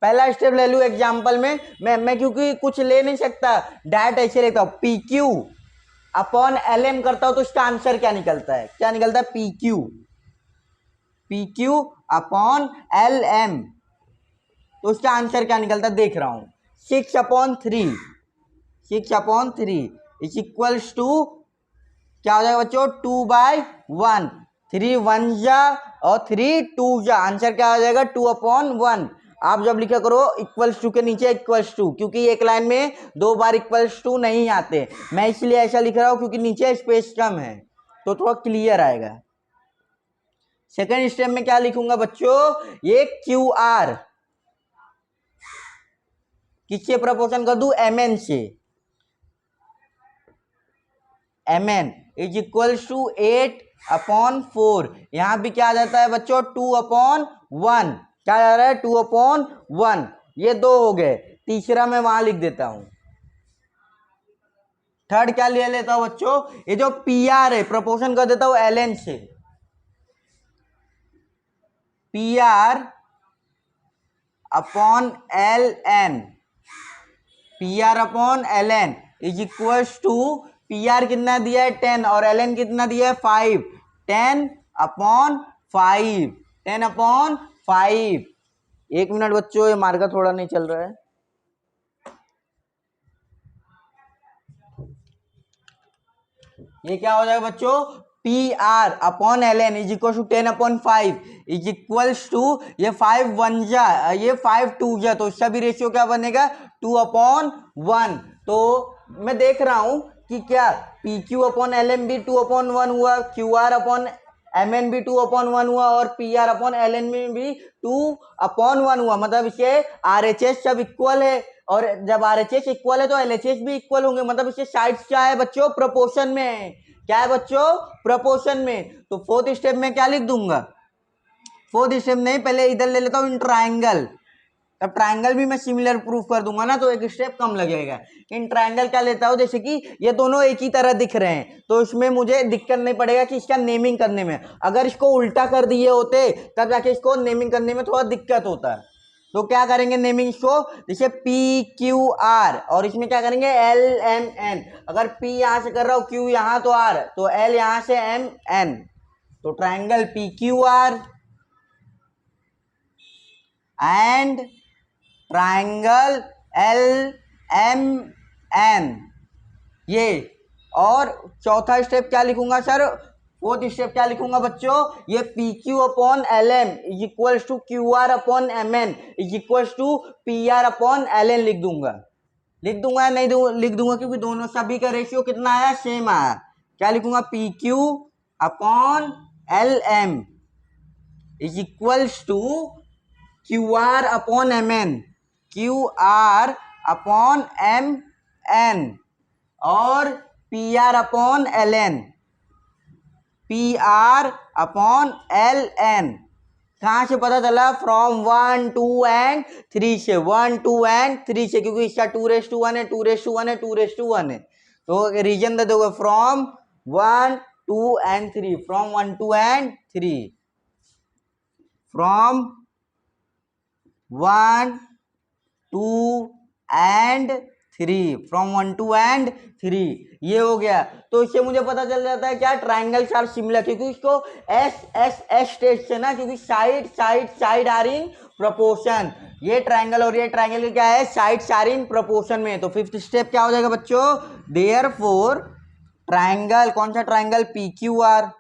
पहला स्टेप ले लूं एग्जांपल में मैं क्योंकि कुछ ले नहीं सकता, डायरेक्ट ऐसे लिखता हूं, P Q upon L M करता हूं, तो इसका आंसर क्या निकलता है, क्या निकलता है, P Q upon L M. तो उसका आंसर क्या निकलता है, देख रहा हूं, 6/3 इज इक्वल्स टू क्या हो जाएगा बच्चों, 2/1। 3 1 जा और 3 2 जा, आंसर क्या हो जाएगा, 2/1। आप जब लिखा करो इक्वल्स टू के नीचे इक्वल्स टू, क्योंकि एक लाइन में 2 बार इक्वल्स टू नहीं आते, मैं इसलिए ऐसा लिख रहा हूं क्योंकि नीचे स्पेस कम है, तो थोड़ा क्लियर आएगा। सेकेंड स्टेप में क्या लिखूंगा बच्चों, ये क्यू आर किससे प्रपोर्शन कर दूं, एम एन से। mn is equals to 8/4। यहाँ भी क्या आ जाता है बच्चों 2/1, क्या आ रहा है 2/1। ये दो हो गए, तीसरा मैं वहां लिख देता हूं। थर्ड क्या ले लेता हूं बच्चों, ये जो पी आर है प्रोपोर्शन कर देता हूं एल एन से। P R upon L N, P R upon L N is equals to, P R कितना दिया है 10 और एल एन कितना दिया है 5, 10/5, 10/5। एक मिनट बच्चों, ये मार्कर थोड़ा नहीं चल रहा है। ये क्या हो जाएगा बच्चों, P R upon L N is equal to 10/5 is equals to, ये 5 1 जा, ये 5 2 जा, तो इसका भी रेशियो क्या बनेगा 2/1। तो मैं देख रहा हूं कि क्या P Q upon L M भी 2/1 हुआ, Q R upon M N भी 2/1 हुआ और P R upon L N में भी 2/1 हुआ। मतलब इसे आर एच एस जब इक्वल है, और जब आर एच एस इक्वल है तो एल एच एस भी इक्वल होंगे। मतलब इसके साइड्स क्या है बच्चों, प्रोपोर्शन में है। क्या है बच्चों, प्रोपोर्शन में। तो फोर्थ स्टेप में क्या लिख दूंगा, फोर्थ स्टेप नहीं, पहले इधर ले लेता हूं इन ट्राइंगल। तब ट्राइंगल भी मैं सिमिलर प्रूफ कर दूंगा ना, तो एक स्टेप कम लगेगा। इन ट्राइंगल क्या लेता हूं, जैसे कि ये दोनों एक ही तरह दिख रहे हैं, तो इसमें मुझे दिक्कत नहीं पड़ेगा कि इसका नेमिंग करने में। अगर इसको उल्टा कर दिए होते तब जाके इसको नेमिंग करने में थोड़ा दिक्कत होता है। तो क्या करेंगे नेमिंग इसको, जैसे पी क्यू आर, और इसमें क्या करेंगे एल एम एन। अगर पी यहां से कर रहा हूं, क्यू यहां तो आर, तो एल यहां से एम एन। तो triangle P Q R and triangle L M N, ये। और चौथा स्टेप क्या लिखूंगा सर, फोर्थ स्टेप क्या लिखूंगा बच्चों, ये P Q upon L M is equals to Q R upon M N is equals to P R upon L N लिख दूंगा। लिख दूंगा नहीं लिख दूंगा, क्योंकि दोनों सभी का रेशियो कितना आया, सेम आया। क्या लिखूंगा, P Q upon L M is equals to Q R upon M N, Q R upon M N, और P R upon L N, P R upon L N. कहां से पता चला, फ्रॉम 1 2 एंड 3 से, 1 2 and 3 से, क्योंकि इसका 2:1 है, 2:1 है, 2:1 है। तो रीजन दे दोगे from 1 2 and 3, from 1 2 and 3, from 1 2 and 3, from 1 2 and 3, ये हो गया। तो इससे मुझे पता चल जाता है क्या, ट्राइंगल्स आर सिमिलर, क्योंकि इसको एस एस एस टेस्ट से ना, क्योंकि side side side are in proportion. ये ट्राइंगल और ये ट्राइंगल क्या है, साइड आर इन प्रोपोर्शन में। तो फिफ्थ स्टेप क्या हो जाएगा बच्चों, देयरफॉर ट्राइंगल, कौन सा triangle, P Q R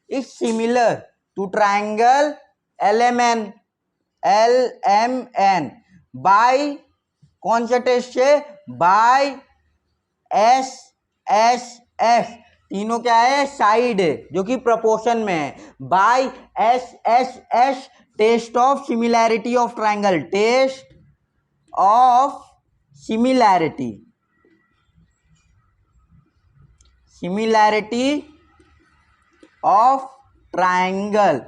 is similar to triangle L M N, L M N by कौन सा टेस्ट से, बाय एस एस एस, तीनों क्या है साइड, जो कि प्रोपोर्शन में है, by S S S, test of similarity of triangle, test of similarity, similarity of triangle,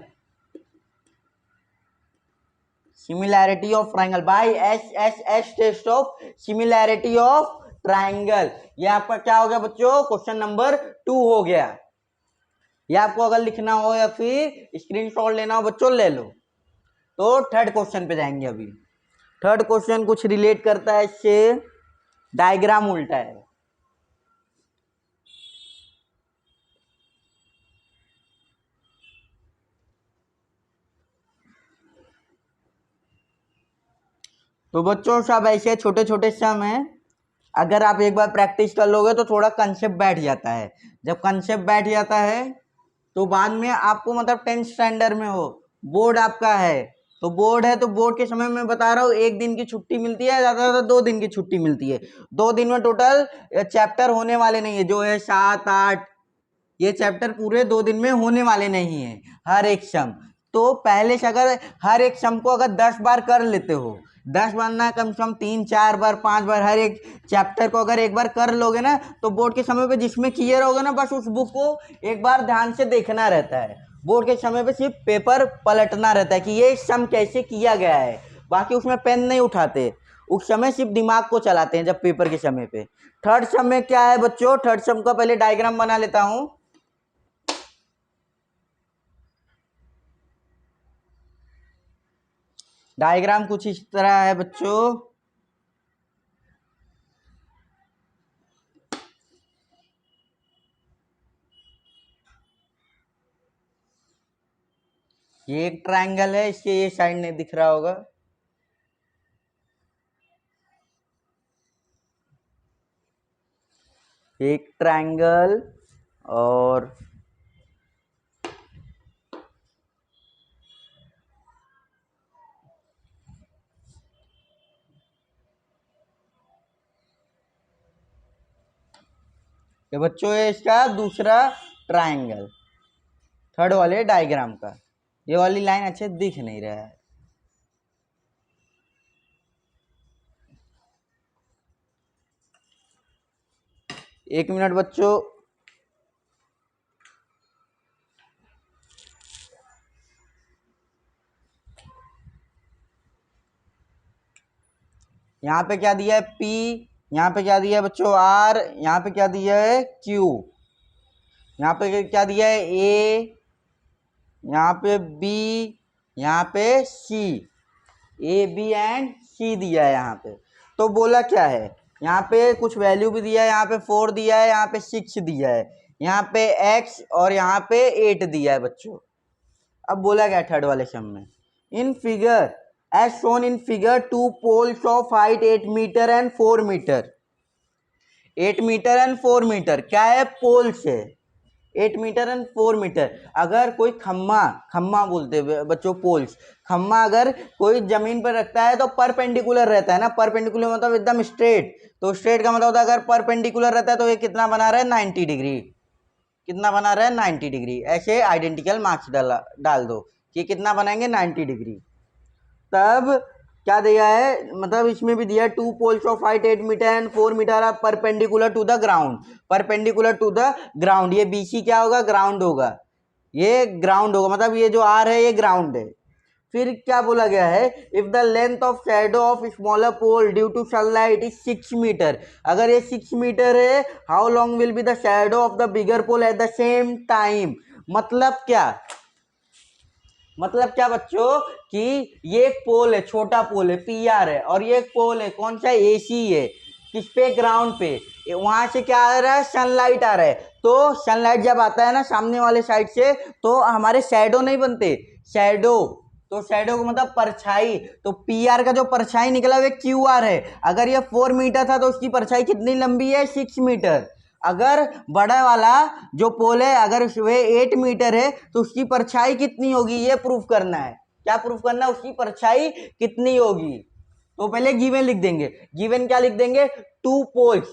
similarity of triangle by S S S, test of similarity of triangle. ये आपका क्या हो गया बच्चों, क्वेश्चन नंबर 2 हो गया। ये आपको अगर लिखना हो या फिर स्क्रीनशॉट लेना हो बच्चों ले लो। तो थर्ड क्वेश्चन पे जाएंगे। अभी थर्ड क्वेश्चन कुछ रिलेट करता है इससे, डायग्राम उल्टा है। तो बच्चों सब ऐसे छोटे छोटे सम हैं, अगर आप एक बार प्रैक्टिस कर लोगे तो थोड़ा कंसेप्ट बैठ जाता है। जब कंसेप्ट बैठ जाता है तो बाद में आपको, मतलब 10th स्टैंडर्ड में हो, बोर्ड आपका है, तो बोर्ड है, तो बोर्ड के समय में बता रहा हूँ 1 दिन की छुट्टी मिलती है, ज़्यादा से ज़्यादा 2 दिन की छुट्टी मिलती है। 2 दिन में टोटल चैप्टर होने वाले नहीं है, जो है 7 8, ये चैप्टर पूरे 2 दिन में होने वाले नहीं है हर एक सम। तो पहले से अगर हर एक सम को अगर 10 बार कर लेते हो, 10 बनना है कम से कम 3-4 बार 5 बार, हर एक चैप्टर को अगर एक बार कर लोगे ना तो बोर्ड के समय पे जिसमें क्लियर होगा ना बस उस बुक को एक बार ध्यान से देखना रहता है। बोर्ड के समय पे सिर्फ पेपर पलटना रहता है कि ये सम कैसे किया गया है, बाकी उसमें पेन नहीं उठाते, उस समय सिर्फ दिमाग को चलाते हैं जब पेपर के समय पे। थर्ड सम में क्या है बच्चों, थर्ड सम का पहले डायग्राम बना लेता हूं। डायग्राम कुछ इस तरह है बच्चों। ये एक ट्रायंगल है, इसके ये साइड नहीं दिख रहा होगा। एक ट्रायंगल और ये बच्चों ये इसका दूसरा ट्रायंगल, थर्ड वाले डायग्राम का। ये वाली लाइन अच्छे दिख नहीं रहा है। एक मिनट बच्चों, यहाँ पे क्या दिया है P, यहाँ पे क्या दिया है बच्चों R, यहाँ पे क्या दिया है Q, यहाँ पे क्या दिया है A, यहाँ पे B, यहाँ पे C, A B and C दिया है यहाँ पे। तो बोला क्या है, यहाँ पे कुछ वैल्यू भी दिया है, यहाँ पे 4 दिया है, यहाँ पे 6 दिया है, यहाँ पे X और यहाँ पे 8 दिया है बच्चों। अब बोला क्या थर्ड वाले सम में, in figure as shown in figure 2 poles of height 8 metre and 4 metre. 8 metre and 4 metre क्या है, पोल्स है। 8 मीटर एंड 4 मीटर। अगर कोई खम्मा बोलते हैं बच्चों पोल्स, खम्मा अगर कोई जमीन पर रखता है तो परपेंडिकुलर रहता है ना, परपेंडिकुलर मतलब एकदम स्ट्रेट, तो स्ट्रेट का मतलब होता है अगर परपेंडिकुलर रहता है तो ये कितना बना रहा है 90 डिग्री, कितना बना रहा है 90 डिग्री। ऐसे आइडेंटिकल मार्क्स डाल दो कि कितना बनाएंगे 90 डिग्री। तब क्या दिया है, मतलब इसमें भी दिया है 2 poles of height 8 metre and 4 metre are perpendicular to the ground, perpendicular to the ground. ये बीसी क्या होगा, ग्राउंड होगा, ये ग्राउंड होगा, मतलब ये जो आर है ये ग्राउंड है। फिर क्या बोला गया है, if the length of shadow of smaller pole due to sunlight is 6 metre, अगर ये 6 मीटर है, how long will be the shadow of the bigger pole at the same time. मतलब क्या बच्चों कि ये एक पोल है, छोटा पोल है पीआर है, और ये एक पोल है कौन सा एसी है, किस पे, ग्राउंड पे। वहां से क्या आ रहा है, सनलाइट आ रहा है, तो सनलाइट जब आता है ना सामने वाले साइड से तो हमारे शैडो नहीं बनते, शैडो, तो शैडो को मतलब परछाई, तो पीआर का जो परछाई निकला वो क्यू आर है। अगर ये 4 मीटर था तो उसकी परछाई कितनी लंबी है, 6 मीटर। अगर बड़ा वाला जो पोल है अगर वे 8 मीटर है तो उसकी परछाई कितनी होगी ये प्रूफ करना है। क्या प्रूफ करना है, उसकी परछाई कितनी होगी। तो पहले गिवन लिख देंगे, गिवन क्या लिख देंगे, 2 poles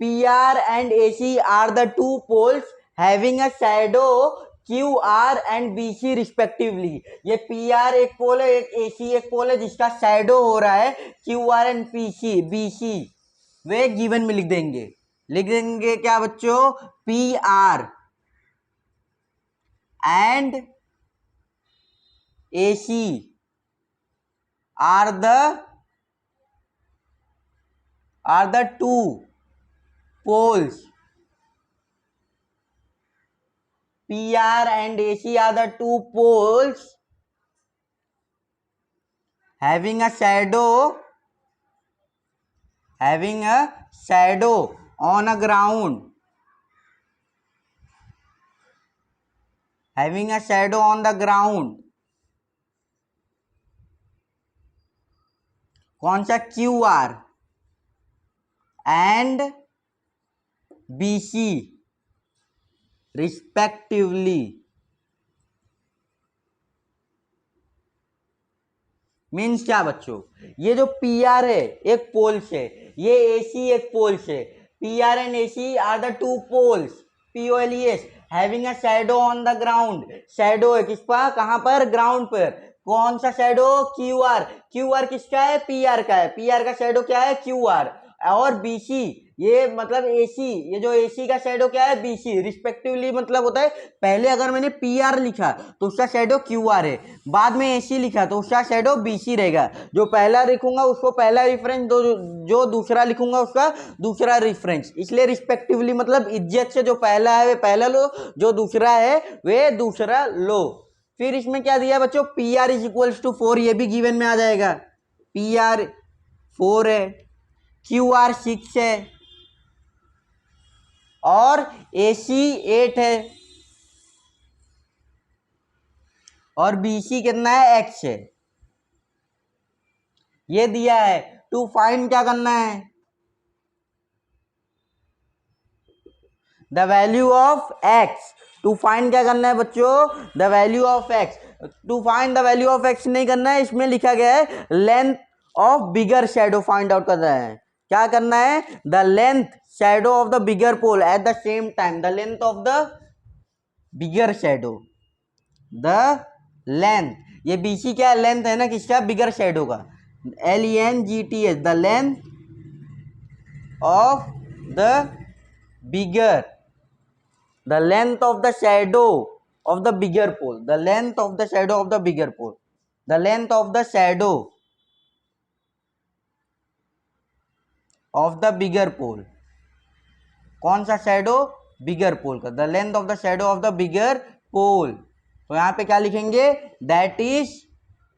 PR and AC are the 2 poles having a shadow QR and BC respectively। ये PR एक पोल है, एक AC एक पोल है जिसका शैडो हो रहा है QR and BC, way given में लिख देंगे क्या बच्चों, PR and AC are the 2 poles, PR and AC are the 2 poles having a shadow on a ground, having a shadow on the ground। कौन सा, QR and BC respectively. Means क्या बच्चों, ये जो PR है एक पोल से, ये AC एक पोल से, PR and AC are the 2 poles, POLES, having a shadow on the ground. Shadow है किस पर, कहां पर, ग्राउंड पर। कौन सा shadow, Q R. Q R किसका है, पी आर का है। पी आर का शेडो क्या है, क्यू आर। और बीसी ये मतलब एसी, ये जो एसी का शेडो क्या है, बीसी रिस्पेक्टिवली। मतलब होता है पहले अगर मैंने पी आर लिखा तो उसका शेडो क्यू आर है, बाद में एसी लिखा तो उसका शेडो बीसी रहेगा। जो पहला लिखूंगा उसको पहला रेफरेंस, जो दूसरा लिखूंगा उसका दूसरा रेफरेंस। इसलिए रिस्पेक्टिवली मतलब इज्जत से जो पहला है वे पहला लो, जो दूसरा है वे दूसरा लो। फिर इसमें क्या दिया बच्चों, P R is equals to 4, ये भी गिवन में आ जाएगा। पी आर 4 है, क्यू आर 6 है और AC 8 है और BC कितना है, X है। ये दिया है। टू फाइंड क्या करना है, the value of X। To find क्या करना है बच्चों, the value of X। To find the value of X नहीं करना है, इसमें लिखा गया है length of bigger shadow find out करना है। क्या करना है, the length shadow of the bigger pole at the same time. The length of the bigger shadow, the length, ये BC क्या लेंथ है ना किसका, बिगर शेडो का। LENGTH, the length of the bigger, the length of the shadow of the bigger pole, the length of the shadow of the bigger pole, the length of the shadow of the bigger pole। कौन सा shadow, bigger pole का, the length of the shadow of the bigger pole. तो यहां पे क्या लिखेंगे, that is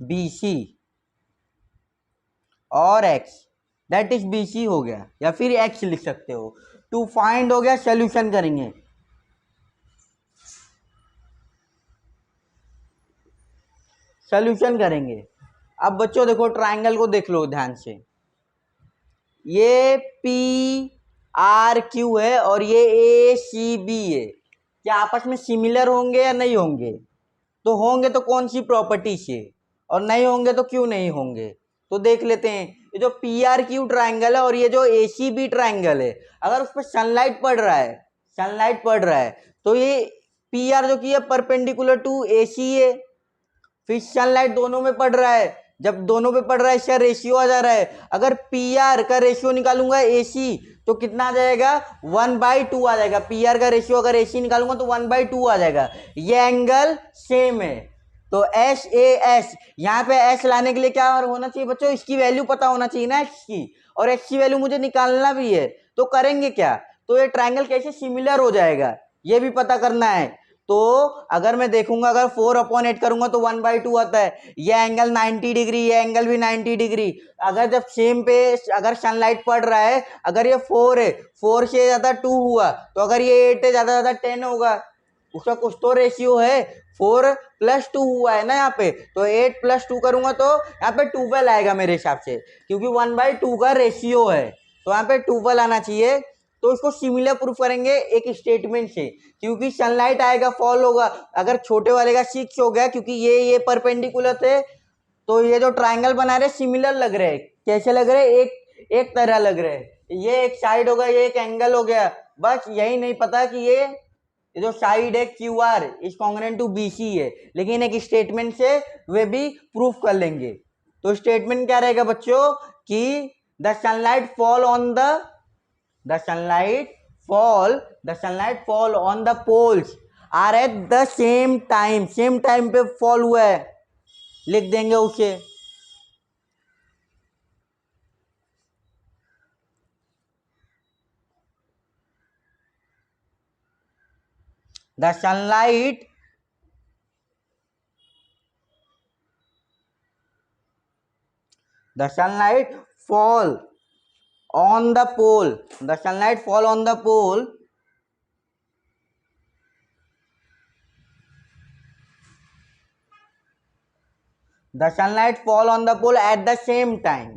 BC और X, that is BC हो गया, या फिर X लिख सकते हो। टू फाइंड हो गया, सोल्यूशन करेंगे। सोल्यूशन करेंगे। अब बच्चों देखो ट्राइंगल को देख लो ध्यान से, ये PRQ है और ये ACB है। क्या आपस में सिमिलर होंगे या नहीं होंगे, तो होंगे तो कौन सी प्रॉपर्टी से, और नहीं होंगे तो क्यों नहीं होंगे। तो देख लेते हैं, ये जो PRQ ट्राइंगल है और ये जो ACB ट्राइंगल है, अगर उस पर सनलाइट पड़ रहा है, सनलाइट पड़ रहा है तो ये PR जो की है परपेंडिकुलर टू AC है। फिर सनलाइट दोनों में पड़ रहा है, जब दोनों पे पड़ रहा है इसका रेशियो आ जा रहा है। अगर PR का रेशियो निकालूंगा AC तो कितना आ जाएगा, 1/2 आ जाएगा। PR का रेशियो अगर AC निकालूंगा तो 1/2 आ जाएगा। ये एंगल सेम है, तो SAS, यहाँ पे S लाने के लिए क्या होना चाहिए बच्चों, इसकी वैल्यू पता होना चाहिए ना X की, और X की वैल्यू मुझे निकालना भी है। तो करेंगे क्या, तो ये ट्राइंगल कैसे सिमिलर हो जाएगा ये भी पता करना है। तो अगर मैं देखूंगा, अगर 4/8 करूंगा तो 1/2 आता है। ये एंगल 90 डिग्री, ये एंगल भी 90 डिग्री। अगर जब सेम पे अगर सनलाइट पड़ रहा है, अगर ये 4 है, 4 से ज्यादा 2 हुआ, तो अगर ये 8 है ज्यादा ज्यादा 10 होगा, उसका कुछ तो रेशियो है। 4 + 2 हुआ है ना यहाँ पे, तो 8 + 2 करूंगा तो यहाँ पे 12 आएगा मेरे हिसाब से, क्योंकि 1/2 का रेशियो है, तो यहाँ पे 12 आना चाहिए। तो इसको सिमिलर प्रूफ करेंगे एक स्टेटमेंट से, क्योंकि सनलाइट आएगा फॉल होगा। अगर छोटे वाले का 6 हो गया, क्योंकि ये परपेंडिकुलर थे, तो ये जो ट्राइंगल बना रहे सिमिलर लग रहे हैं। कैसे लग रहे हैं, एक तरह लग रहे हैं। ये एक साइड हो गया, ये एक एंगल हो गया। बस यही नहीं पता कि ये जो साइड है QR is congruent to BC है, लेकिन एक स्टेटमेंट से वे भी प्रूफ कर लेंगे। तो स्टेटमेंट क्या रहेगा बच्चों, कि the sunlight fall on the poles are at the same time पे फॉल हुआ है, लिख देंगे उसे। The sunlight fall on the pole, the sunlight fall on the pole at the same time।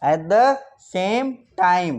at the same time।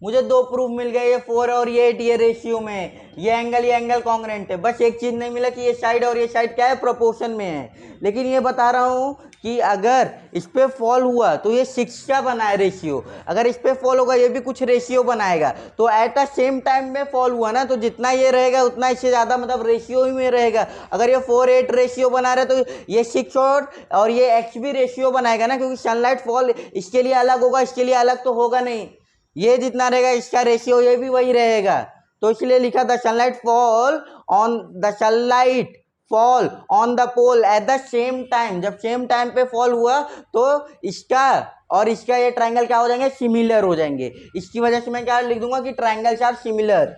मुझे दो proof मिल गए, ये 4 और ये 8, ये रेशियो में है, ये एंगल कॉन्ग्रुएंट है। बस एक चीज नहीं मिला कि ये साइड और ये साइड क्या है, प्रोपोर्शन में है। लेकिन ये बता रहा हूं कि अगर इस पे फॉल हुआ तो ये 6 का बनाए रेशियो, अगर इस पे फॉल होगा ये भी कुछ रेशियो बनाएगा, तो एट द सेम टाइम में फॉल हुआ ना, तो जितना ये रहेगा उतना इससे ज़्यादा मतलब रेशियो ही में रहेगा। अगर ये 4:8 रेशियो बना रहा है तो ये 6 और ये एक्स भी रेशियो बनाएगा ना, क्योंकि सनलाइट फॉल इसके लिए अलग होगा, इसके लिए अलग तो होगा नहीं। ये जितना रहेगा इसका रेशियो ये भी वही रहेगा, तो इसलिए लिखा the sunlight fall on the sunlight fall on the pole at the same time. जब सेम टाइम पे फॉल हुआ तो इसका और इसका ये ट्रायंगल क्या हो जाएंगे, सिमिलर हो जाएंगे। इसकी वजह से मैं क्या लिख दूंगा कि triangles are similar.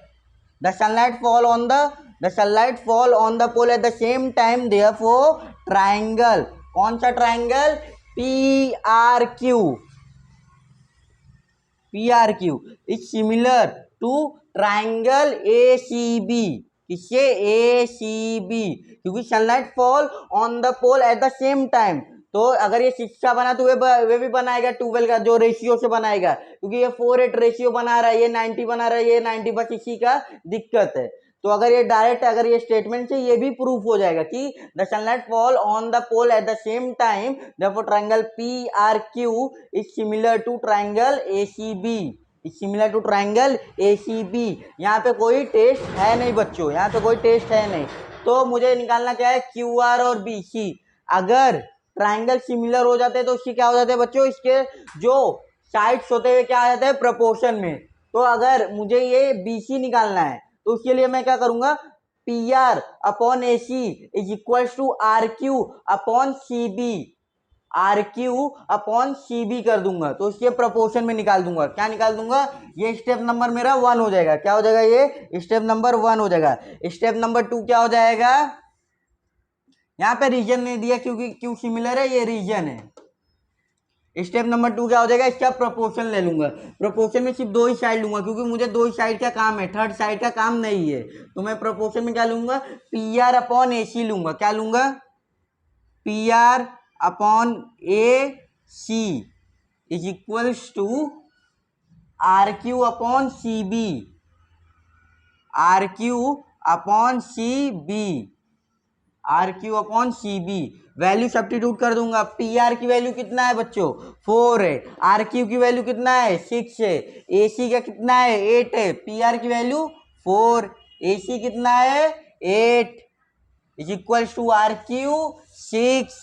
The sunlight fall on the sunlight fall on the pole at the same time, therefore triangle, कौन सा triangle, PRQ, PRQ is similar to triangle ACB। किससे, ACB, क्योंकि sunlight fall on the pole at the same time. तो अगर ये 6 का बना तो वे भी बनाएगा 12 का, जो रेशियो से बनाएगा, क्योंकि ये 4:8 रेशियो बना रहा है, ये 90 बना रहा है, ये 90, बस इसी का दिक्कत है। तो अगर ये डायरेक्ट अगर ये स्टेटमेंट से ये भी प्रूफ हो जाएगा कि the sunlight fall on the pole at the same time, therefore triangle PRQ is similar to triangle ACB, is similar to triangle ACB। यहाँ पे कोई टेस्ट है नहीं बच्चों, यहाँ पे कोई टेस्ट है नहीं। तो मुझे निकालना क्या है, QR और BC। अगर ट्रायंगल सिमिलर हो जाते हैं तो उसकी क्या हो जाते हैं बच्चों, इसके जो साइड्स होते हुए क्या आ जाते हैं, प्रपोर्शन में। तो अगर मुझे ये BC निकालना है तो उसके लिए मैं क्या करूंगा, PR upon AC is equal to RQ upon CB, RQ upon CB कर दूंगा, तो इसके प्रोपोर्शन में निकाल दूंगा। क्या निकाल दूंगा, ये स्टेप नंबर मेरा 1 हो जाएगा। क्या हो जाएगा, ये स्टेप नंबर 1 हो जाएगा। स्टेप नंबर 2 क्या हो जाएगा, यहाँ पे रीजन नहीं दिया क्योंकि क्यों सिमिलर है, ये रीजन है। स्टेप नंबर 2 क्या हो जाएगा, इसका प्रोपोर्शन ले लूंगा। प्रोपोर्शन में सिर्फ 2 ही साइड लूंगा, क्योंकि मुझे 2 ही साइड का काम है, थर्ड साइड का काम नहीं है। तो मैं प्रोपोर्शन में क्या लूंगा, PR अपॉन AC लूंगा। क्या लूंगा, PR upon AC is equals to RQ upon CB, RQ upon CB, RQ upon CB। Value substitute कर दूंगा। PR की वैल्यू कितना है बच्चों, 4 है। RQ की वैल्यू कितना है, 6 है। AC का कितना है, 8 है। PR की वैल्यू 4, AC कितना है, 8, इज इक्वल टू RQ 6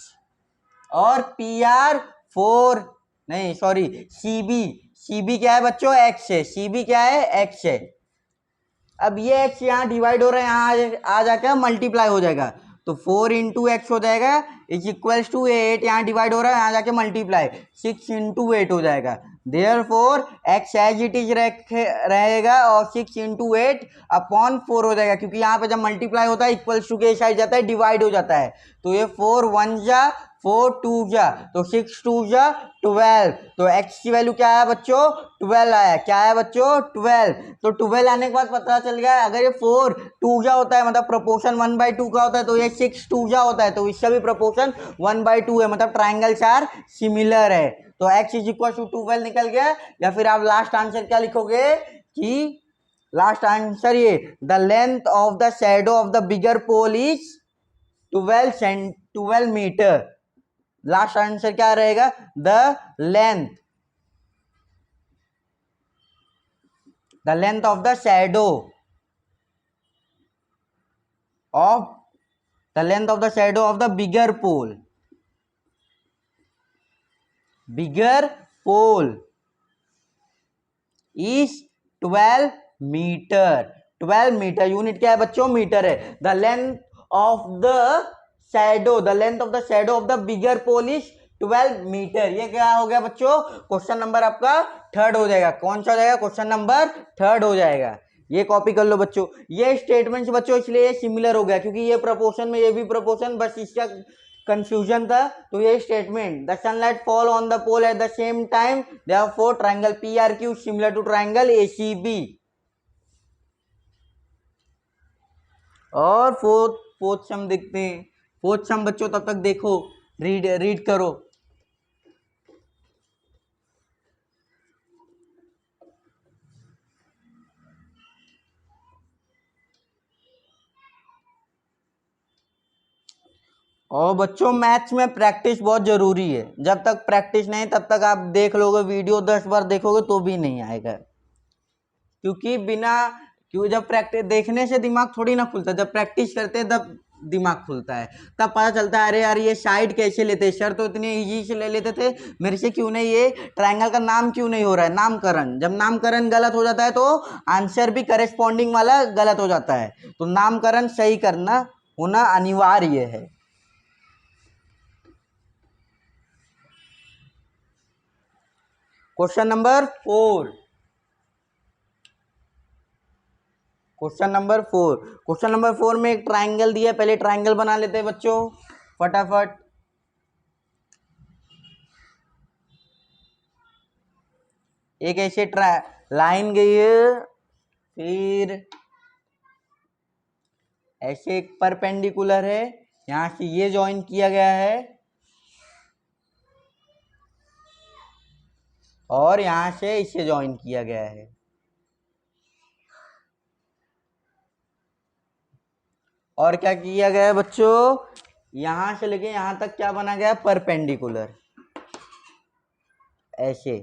और PR 4, नहीं सॉरी, CB क्या है बच्चों, X है। CB क्या है, X है। अब ये X यहाँ डिवाइड हो रहा है, यहाँ आ जाकर मल्टीप्लाई हो जाएगा, तो 4 इंटू एक्स हो जाएगा इज इक्वल्स टू 8, यहाँ डिवाइड हो रहा है, यहाँ जाके मल्टीप्लाई, 6 इंटू 8 हो जाएगा। Therefore X as it is रहेगा और 6 इंटू 8 अपॉन 4 हो जाएगा, क्योंकि यहाँ पे जब मल्टीप्लाई होता है इक्वल्स टू के साइड जाता है, डिवाइड हो जाता है। तो ये 4 1 जा 4 2 जा, तो 6 2 जा 12। तो x की वैल्यू क्या है बच्चों, 12 आया। क्या है बच्चों, 12। तो 12 आने के बाद पता चल गया, अगर ये 4 2 जा होता है, मतलब प्रोपोर्शन 1/2 का होता है, तो ये 6 2 जा होता है, तो इसका भी प्रोपोर्शन 1/2 है, मतलब ट्राइंगल्स आर सिमिलर है। तो x इज इक्वल टू 12 निकल गया। या फिर आप लास्ट आंसर क्या लिखोगे कि लास्ट आंसर ये, the length of the shadow of the bigger pole is 12 metre. Last answer क्या रहेगा, the length of the shadow of the bigger pole is 12 metre. 12 metre, unit क्या है बच्चों, मीटर है। The length of the shadow of the bigger pole is 12 metre. ये क्या हो गया बच्चों, क्वेश्चन नंबर आपका 3rd हो जाएगा। कौन सा हो जाएगा, क्वेश्चन नंबर 3rd हो जाएगा। ये कॉपी कर लो बच्चों। ये स्टेटमेंट बच्चों इसलिए ये सिमिलर हो गया, क्योंकि ये प्रोपोर्शन में ये भी प्रोपोर्शन, बस इसका कंफ्यूजन था। तो ये statement, the sunlight fall on the pole at the same time, therefore triangle PRQ similar to triangle ACB। और फोर्थ सम देखते हैं। फोर्थ सम बच्चों तब तक देखो, रीड करो। और बच्चों मैथ्स में प्रैक्टिस बहुत ज़रूरी है, जब तक प्रैक्टिस नहीं तब तक आप देख लोगे वीडियो 10 बार देखोगे तो भी नहीं आएगा, क्योंकि जब प्रैक्टिस देखने से दिमाग थोड़ी ना खुलता, जब प्रैक्टिस करते हैं तब दिमाग खुलता है, तब पता चलता है अरे यार ये साइड कैसे लेते, सर तो इतने इजी से ले लेते थे, मेरे से क्यों नहीं, ये ट्रायंगल का नाम क्यों नहीं हो रहा है, नामकरण, जब नामकरण गलत हो जाता है तो आंसर भी करेस्पॉन्डिंग वाला गलत हो जाता है, तो नामकरण सही करना होना अनिवार्य है। क्वेश्चन नंबर 4, क्वेश्चन नंबर 4 में एक ट्रायंगल दिया है, पहले ट्रायंगल बना लेते हैं बच्चों फटाफट। एक ऐसे लाइन गई है, फिर ऐसे एक परपेंडिकुलर है, यहां से ये ज्वाइन किया गया है और यहां से इसे ज्वाइन किया गया है, और क्या किया गया है बच्चों, यहां से लेके यहां तक क्या बना गया, परपेंडिकुलर, ऐसे,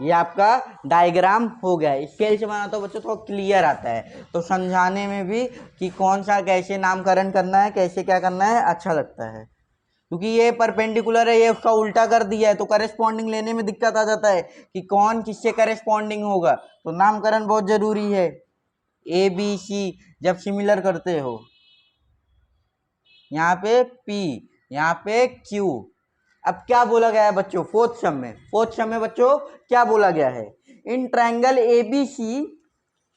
ये आपका डायग्राम हो गया। स्केल से बना तो बच्चों थोड़ा क्लियर आता है, तो समझाने में भी कि कौन सा कैसे नामकरण करना है, कैसे क्या करना है, अच्छा लगता है, क्योंकि ये परपेंडिकुलर है, ये उसका उल्टा कर दिया है, तो करेस्पॉन्डिंग लेने में दिक्कत आ जाता है कि कौन किससे करेस्पॉन्डिंग होगा, तो नामकरण बहुत जरूरी है। ए बी सी जब सिमिलर करते हो, यहाँ पे पी, यहाँ पे क्यू। अब क्या बोला गया है बच्चों फोर्थ सम में बच्चों क्या बोला गया है, in triangle A B C,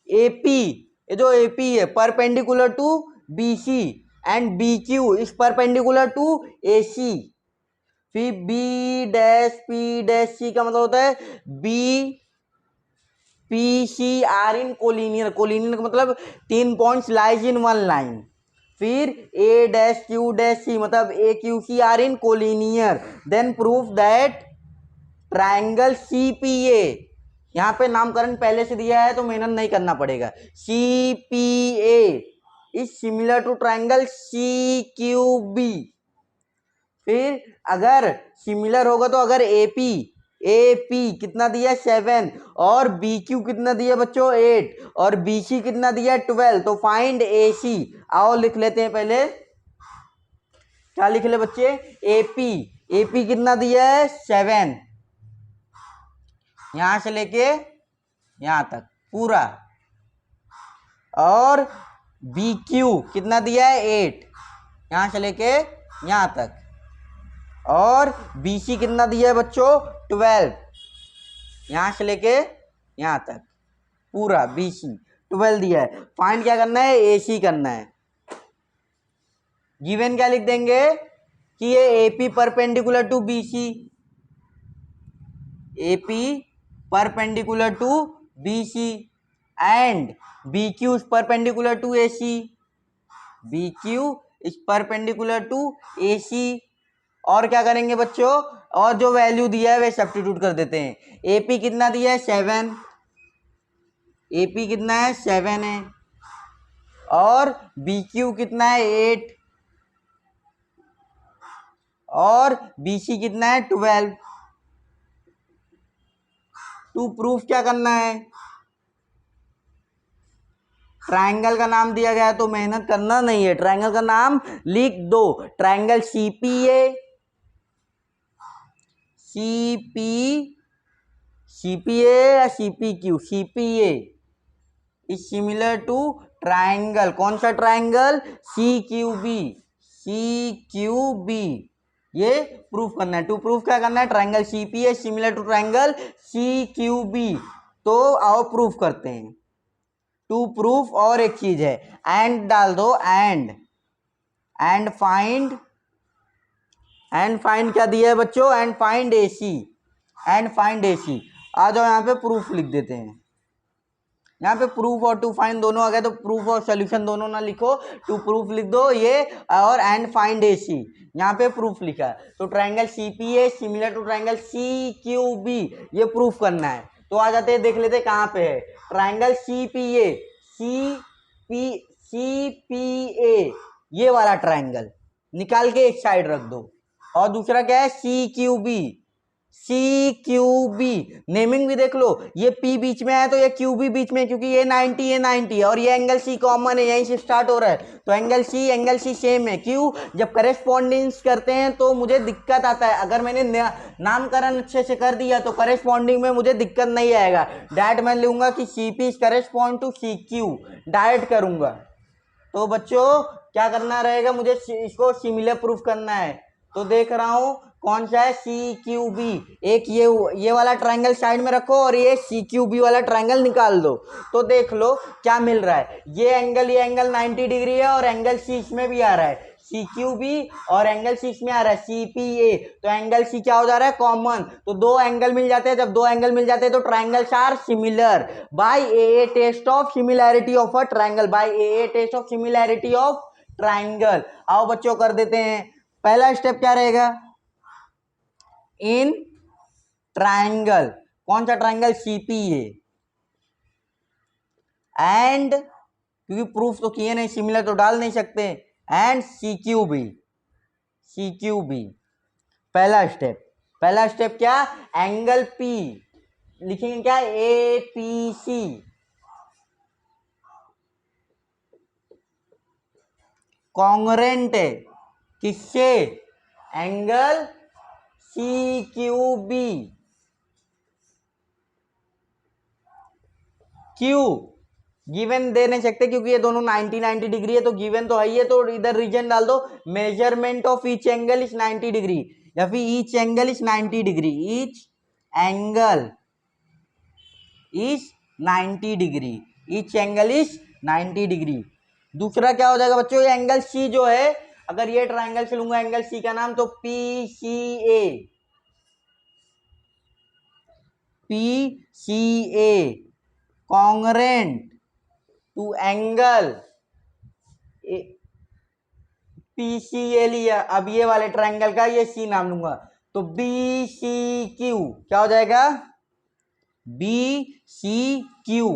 AP, ये जो एपी है perpendicular to BC and B Q is perpendicular to AC, फिर B dash P dash C का मतलब होता है B P C are in collinear, collinear का मतलब 3 पॉइंट्स लाइज इन 1 लाइन, फिर A dash Q dash C मतलब A Q C are in collinear, then proof that triangle C P A, यहाँ पे नामकरण पहले से दिया है तो मेहनत नहीं करना पड़ेगा, C P A is similar to triangle C Q B, फिर अगर सिमिलर होगा तो अगर ए पी कितना दिया 7 और बी क्यू कितना दिया बच्चों 8 और बी सी कितना दिया 12, तो फाइंड ए सी। आओ लिख लेते हैं, पहले क्या लिख ले बच्चे, ए पी कितना दिया है 7, यहां से लेके यहां तक पूरा, और बी क्यू कितना दिया है 8, यहां से लेके यहां तक, और BC कितना दिया है बच्चों 12, यहां से लेके यहां तक पूरा BC 12 दिया है। फाइंड क्या करना है, AC करना है। गिवन क्या लिख देंगे कि ये AP perpendicular to BC, AP perpendicular to BC and BQ is perpendicular to AC, BQ is perpendicular to AC। और क्या करेंगे बच्चों, और जो वैल्यू दिया है वे सब्स्टिट्यूट कर देते हैं। एपी कितना दिया है 7, एपी कितना है 7 है, और बीक्यू कितना है 8, और बीसी कितना है 12। टू प्रूफ क्या करना है, ट्रायंगल का नाम दिया गया है तो मेहनत करना नहीं है, ट्रायंगल का नाम लिख दो, ट्रायंगल सीपीए, सीपीए या CPQ, CPA is similar to triangle, कौन सा ट्रायंगल, सीक्यूबी, सीक्यूबी, ये प्रूफ करना है। टू प्रूफ क्या करना है, triangle CPA similar to triangle CQB, तो आओ प्रूफ करते हैं। टू प्रूफ और एक चीज है, एंड डाल दो, एंड फाइंड, एंड फाइंड क्या दिया है बच्चों, and find AC, and find AC. आ जाओ यहाँ पे प्रूफ लिख देते हैं, यहाँ पे प्रूफ और टू फाइंड दोनों आ गए, तो प्रूफ और सोल्यूशन दोनों ना लिखो, टू प्रूफ लिख दो ये, और एंड फाइंड एसी, यहाँ पे प्रूफ लिखा है, तो triangle CPA similar to triangle CQB, ये प्रूफ करना है। तो आ जाते हैं, देख लेते हैं कहाँ पे है, ट्रायंगल सीपीए, सीपीए ये वाला ट्राइंगल निकाल के एक साइड रख दो। और दूसरा क्या है, C Q B, C Q B, naming भी देख लो, ये पी बीच में है तो ये क्यू बी बीच में, क्योंकि ये 90 ये 90 है और ये एंगल सी कॉमन है, यहीं से स्टार्ट हो रहा है, तो एंगल सी सेम है। क्यों? जब करेस्पॉन्डिंग्स करते हैं तो मुझे दिक्कत आता है। अगर मैंने नामकरण अच्छे से कर दिया तो करेस्पॉन्डिंग में मुझे दिक्कत नहीं आएगा। डायरेक्ट मैं लूंगा कि C P is correspond to C Q, direct करूंगा। तो बच्चों क्या करना रहेगा, मुझे इसको सिमिलर प्रूफ करना है। तो देख रहा हूं कौन सा है, सी क्यू बी। एक ये वाला ट्रायंगल साइड में रखो और ये सी क्यू बी वाला ट्रायंगल निकाल दो। तो देख लो क्या मिल रहा है, ये एंगल 90 डिग्री है और एंगल सी इसमें भी आ रहा है, सी क्यू बी और एंगल सी इसमें आ रहा है, सी पी ए। तो एंगल सी क्या हो जा रहा है, कॉमन। तो दो एंगल मिल जाते हैं, जब दो एंगल मिल जाते हैं तो triangles are similar by a test of similarity of a triangle, by a test of similarity of triangle. आओ बच्चों कर देते हैं। पहला स्टेप क्या रहेगा, इन ट्रायंगल, कौन सा ट्रायंगल, सीपीए, एंड क्योंकि प्रूफ तो किए नहीं, सिमिलर तो डाल नहीं सकते, एंड सीक्यूबी, सीक्यूबी। पहला स्टेप क्या, एंगल पी लिखेंगे क्या, ए पी सी, कॉन्ग्रेंट है किससे, एंगल सी क्यू बी। क्यों गिवन दे नहीं सकते, क्योंकि ये दोनों 90 डिग्री है, तो गिवन तो है ही है, तो इधर रीजन डाल दो, measurement of each angle is 90 degree, या फिर each angle is 90 degree, each angle is 90 degree, each angle is 90 degree. दूसरा क्या हो जाएगा बच्चों, ये एंगल सी जो है, अगर ये ट्रायंगल से लूंगा एंगल सी का नाम, तो P C A, P C A congruent to angle P C A लिया। अब ये वाले ट्रायंगल का ये सी नाम लूंगा, तो बी सी क्यू क्या हो जाएगा, बी सी क्यू।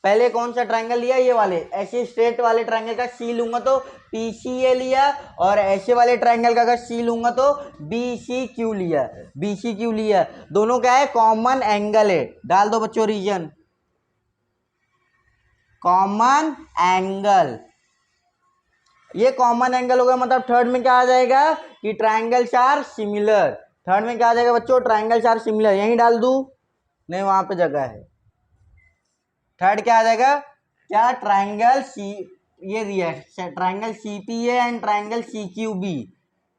पहले कौन सा ट्रायंगल लिया, ये वाले ऐसे स्ट्रेट वाले ट्रायंगल का सी लूंगा तो पी सी ए लिया, और ऐसे वाले ट्रायंगल का अगर सी लूंगा तो बी सी क्यू लिया, बी सी क्यू लिया। दोनों क्या है, कॉमन एंगल है। डाल दो बच्चों रीजन, कॉमन एंगल, ये कॉमन एंगल हो गया, मतलब थर्ड में क्या आ जाएगा कि ट्रायंगल्स आर सिमिलर। थर्ड में क्या आ जाएगा बच्चों, ट्रायंगल्स आर सिमिलर। यहीं डाल दूं, नहीं वहां पे जगह है। थर्ड क्या आ जाएगा, क्या, ट्रायंगल सी, ये दिया है triangle C P A and triangle C Q B,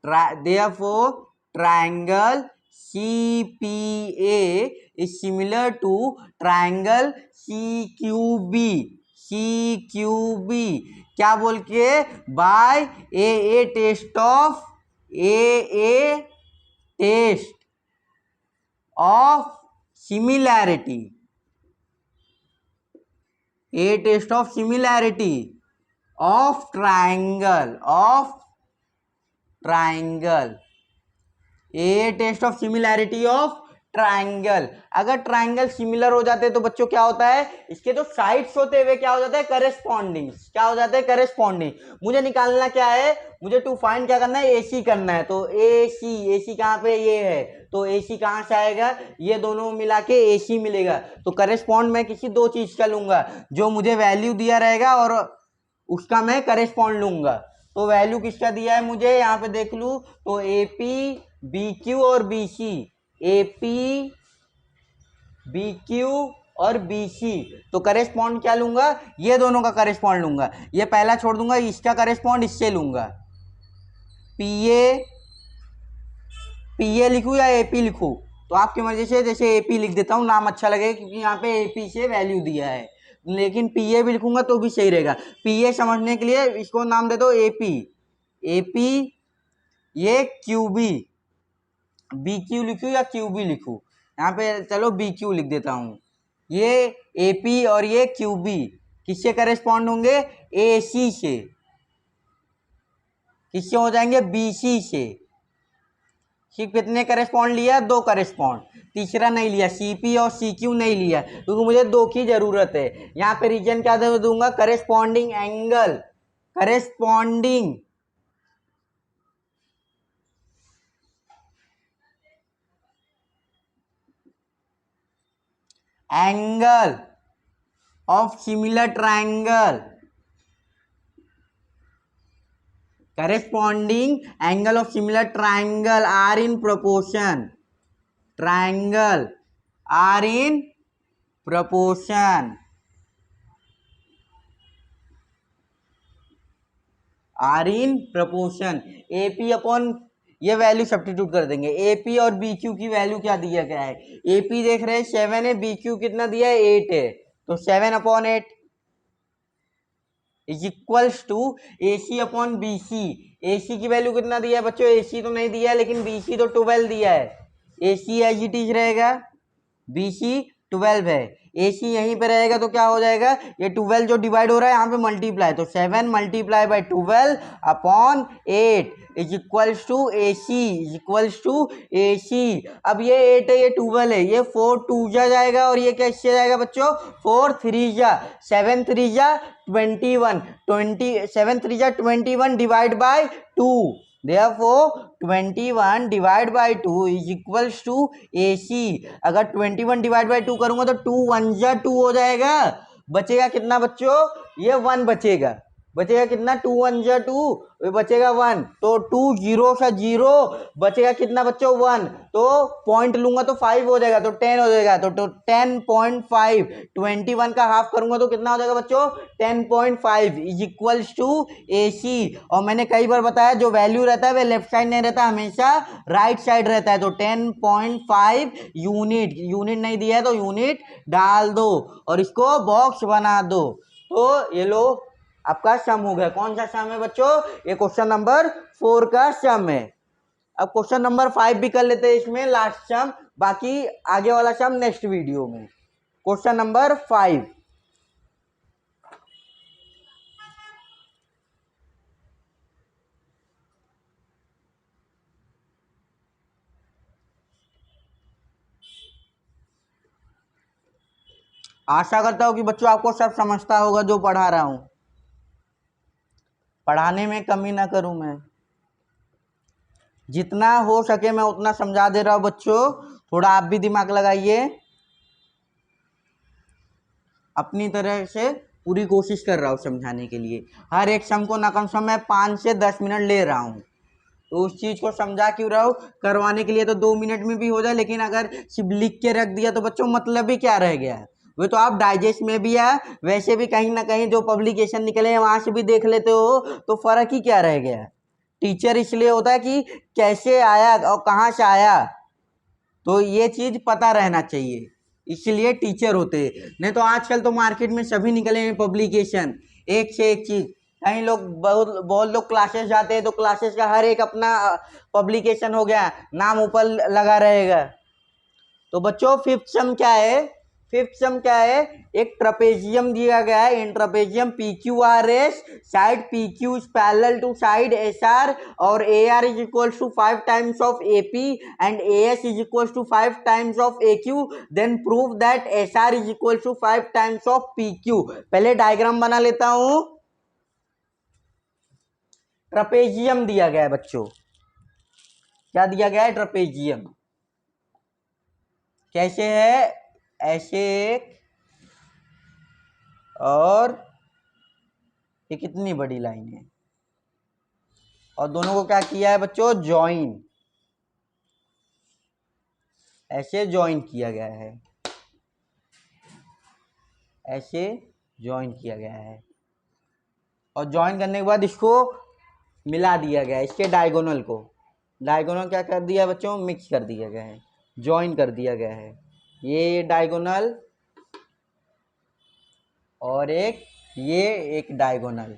therefore triangle C P A is similar to triangle C Q B, C Q B. क्या बोल के, by a test of a test of similarity, a test of similarity of triangle, of triangle, a test of similarity of triangle. अगर triangle similar हो जाते हैं तो बच्चों क्या होता है, इसके जो साइड्स होते हुए क्या हो जाता है, करेस्पॉन्डिंग, क्या हो जाता है, करेस्पॉन्डिंग। मुझे निकालना क्या है, मुझे टू फाइंड क्या करना है, एसी करना है। तो एसी कहाँ पे, ये है, तो एसी कहाँ से आएगा, ये दोनों मिला के एसी मिलेगा। तो करेस्पॉन्ड मैं किसी दो चीज का लूंगा, जो मुझे वैल्यू दिया रहेगा और उसका मैं करेस्पॉन्ड लूंगा। तो वैल्यू किसका दिया है मुझे, यहाँ पे देख लू, तो एपी बी क्यू और B C, AP B Q और बी सी। तो करेस्पॉन्ड क्या लूंगा, ये दोनों का करेस्पॉन्ड लूंगा, ये पहला छोड़ दूंगा, इसका करेस्पॉन्ड इससे लूंगा। पीए लिखूं या एपी लिखूं, तो आपकी मर्जी से, जैसे एपी लिख देता हूं, नाम अच्छा लगेगा क्योंकि यहाँ पे एपी से वैल्यू दिया है, लेकिन पीए भी लिखूंगा तो भी सही रहेगा। पीए समझने के लिए इसको नाम दे दो एपी, एपी ये क्यूबी, बी क्यू लिखूं या क्यूबी लिखूं, यहाँ पे चलो बी क्यू लिख देता हूँ। ये एपी और ये क्यूबी किससे करेस्पॉन्ड होंगे, ए सी से, किससे हो जाएंगे, बी सी से। सिर्फ कितने करेस्पॉन्ड लिया, दो करेस्पॉन्ड, तीसरा नहीं लिया, सीपी और सीक्यू नहीं लिया, क्योंकि मुझे दो की जरूरत है। यहाँ पे रीजन क्या दूंगा, corresponding angle, corresponding angle of similar triangle corresponding angle of similar triangle are in proportion. Triangle are in proportion. Are in proportion AP upon ये वैल्यू सब्स्टिट्यूट कर देंगे. AP और BQ की वैल्यू क्या दिया गया है. AP देख रहे हैं 7 है, BQ कितना दिया है 8 है, तो 7/8 is equals to AC upon BC. AC की वैल्यू कितना दिया है बच्चों. AC तो नहीं दिया है लेकिन BC तो 12 दिया है. AC एज इट इज रहेगा, BC 12 है. AC यहीं पे रहेगा तो क्या हो जाएगा, ये 12 जो डिवाइड हो रहा है यहाँ पे मल्टीप्लाई, तो 7 multiply by 12/8 is equals to AC is equals to AC. अब ये 8 है, ये 12 है, ये 4 2 जा जाएगा और ये क्या इससे जाएगा बच्चों 4 3 जा 7 3 जा 21 7 3 जा 21 divide by 2. Therefore 21 divide by 2 is equals to AC. अगर 21 डिवाइड बाई 2 करूंगा तो 2 1 जा 2 हो जाएगा. बचेगा कितना बच्चों, ये 1 बचेगा. बचेगा कितना 2 1 जा 2, बचेगा 1. तो 2 0 सा 0 बचेगा कितना बच्चों 1, तो पॉइंट लूंगा तो 5 हो जाएगा, तो 10 हो जाएगा. तो 10.5 21 का हाफ करूंगा तो कितना हो जाएगा बच्चों 10.5 इज इक्वल्स टू AC. और मैंने कई बार बताया जो वैल्यू रहता है वह लेफ्ट साइड नहीं रहता, हमेशा राइट साइड रहता है. तो 10.5 यूनिट, यूनिट नहीं दिया है तो यूनिट डाल दो और इसको बॉक्स बना दो. तो ये लो आपका सम हो गया. कौन सा सम है बच्चों, ये क्वेश्चन नंबर 4 का सम है. अब क्वेश्चन नंबर 5 भी कर लेते हैं इसमें लास्ट सम, बाकी आगे वाला सम नेक्स्ट वीडियो में. Question number 5. आशा करता हूं कि बच्चों आपको सब समझता होगा जो पढ़ा रहा हूं. पढ़ाने में कमी ना करूं मैं, जितना हो सके मैं उतना समझा दे रहा हूं बच्चों. थोड़ा आप भी दिमाग लगाइए, अपनी तरह से पूरी कोशिश कर रहा हूं समझाने के लिए. हर एक सम को ना कम से कम मैं 5 से 10 मिनट ले रहा हूं. तो उस चीज को समझा क्यों रहा हूं, करवाने के लिए तो 2 मिनट में भी हो जाए, लेकिन अगर सिर्फ लिख के रख दिया तो बच्चों मतलब भी क्या रह गया है. वो तो आप डाइजेस्ट में भी है, वैसे भी कहीं ना कहीं जो पब्लिकेशन निकले हैं वहां से भी देख लेते हो, तो फर्क ही क्या रह गया. टीचर इसलिए होता है कि कैसे आया और कहाँ से आया, तो ये चीज पता रहना चाहिए, इसलिए टीचर होते हैं. नहीं तो आजकल तो मार्केट में सभी निकले हैं पब्लिकेशन, एक से एक चीज. कहीं लोग बहुत बहुत लोग क्लासेस जाते हैं तो क्लासेस का हर एक अपना पब्लिकेशन हो गया, नाम ऊपर लगा रहेगा. तो बच्चों फिफ्थ सम क्या है, फिफ्थ सम क्या है, एक ट्रपेजियम दिया गया है. In trapezium PQRS, side PQ is parallel to side SR और AR is equals to 5 times of AP and AS is equals to 5 times of AQ. Then prove that SR is equals to 5 times of PQ. पहले diagram बना लेता हूं. Trapezium दिया गया है बच्चों, क्या दिया गया है, ट्रपेजियम. कैसे है, ऐसे एक और ये कितनी बड़ी लाइन है, और दोनों को क्या किया है बच्चों, ज्वाइन, ऐसे ज्वाइन किया गया है, ऐसे ज्वाइन किया गया है. और ज्वाइन करने के बाद इसको मिला दिया गया है, इसके डायगोनल को. डायगोनल क्या कर दिया बच्चों, मिक्स कर दिया गया है, ज्वाइन कर दिया गया है. ये डायगोनल और ये एक डायगोनल.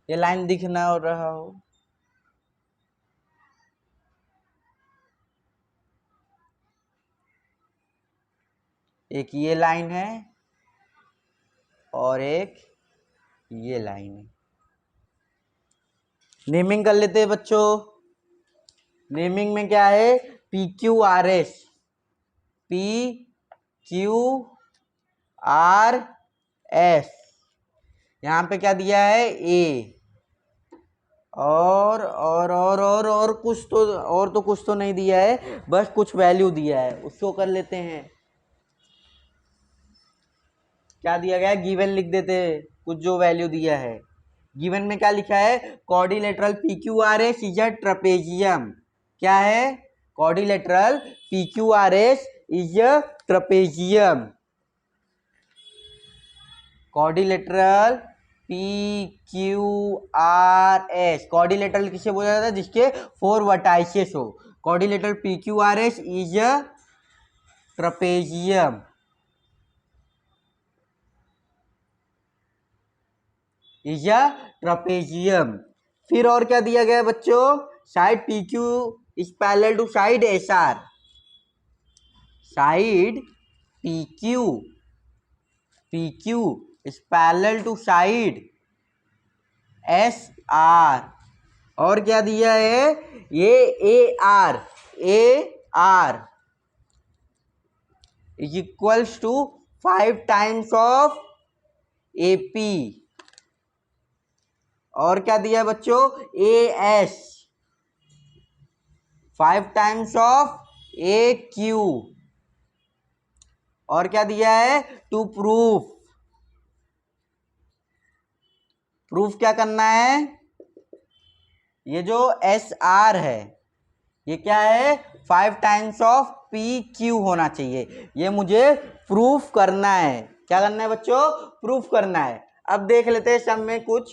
ये लाइन दिखना हो रहा हो, एक ये लाइन है और एक ये लाइन है. नेमिंग कर लेते हैं बच्चों. नेमिंग में क्या है, PQRS, PQRS. यहां पे क्या दिया है, A, और कुछ तो नहीं दिया है, बस कुछ वैल्यू दिया है, उसको कर लेते हैं। क्या दिया गया है, गिवन लिख देते हैं कुछ जो वैल्यू दिया है। गिवन में क्या लिखा है, quadrilateral PQRS is a trapezium. क्या है, quadrilateral PQRS is a trapezium. Quadrilateral PQRS, quadrilateral किसे बोला जाता है, जिसके 4 वर्टाइसेस हो। Quadrilateral PQRS is a trapezium, is a trapezium. फिर और क्या दिया गया है बच्चों, side PQ is parallel to side SR। Side PQ is parallel to side SR। और क्या दिया है, ये AR is equals to 5 times of AP। और क्या दिया है बच्चों, AS 5 times of AQ। और क्या दिया है, टू प्रूफ क्या करना है, ये जो SR है ये क्या है, 5 टाइम्स ऑफ PQ होना चाहिए। ये मुझे प्रूफ करना है। क्या करना है बच्चों, प्रूफ करना है। अब देख लेते हैं सम में कुछ।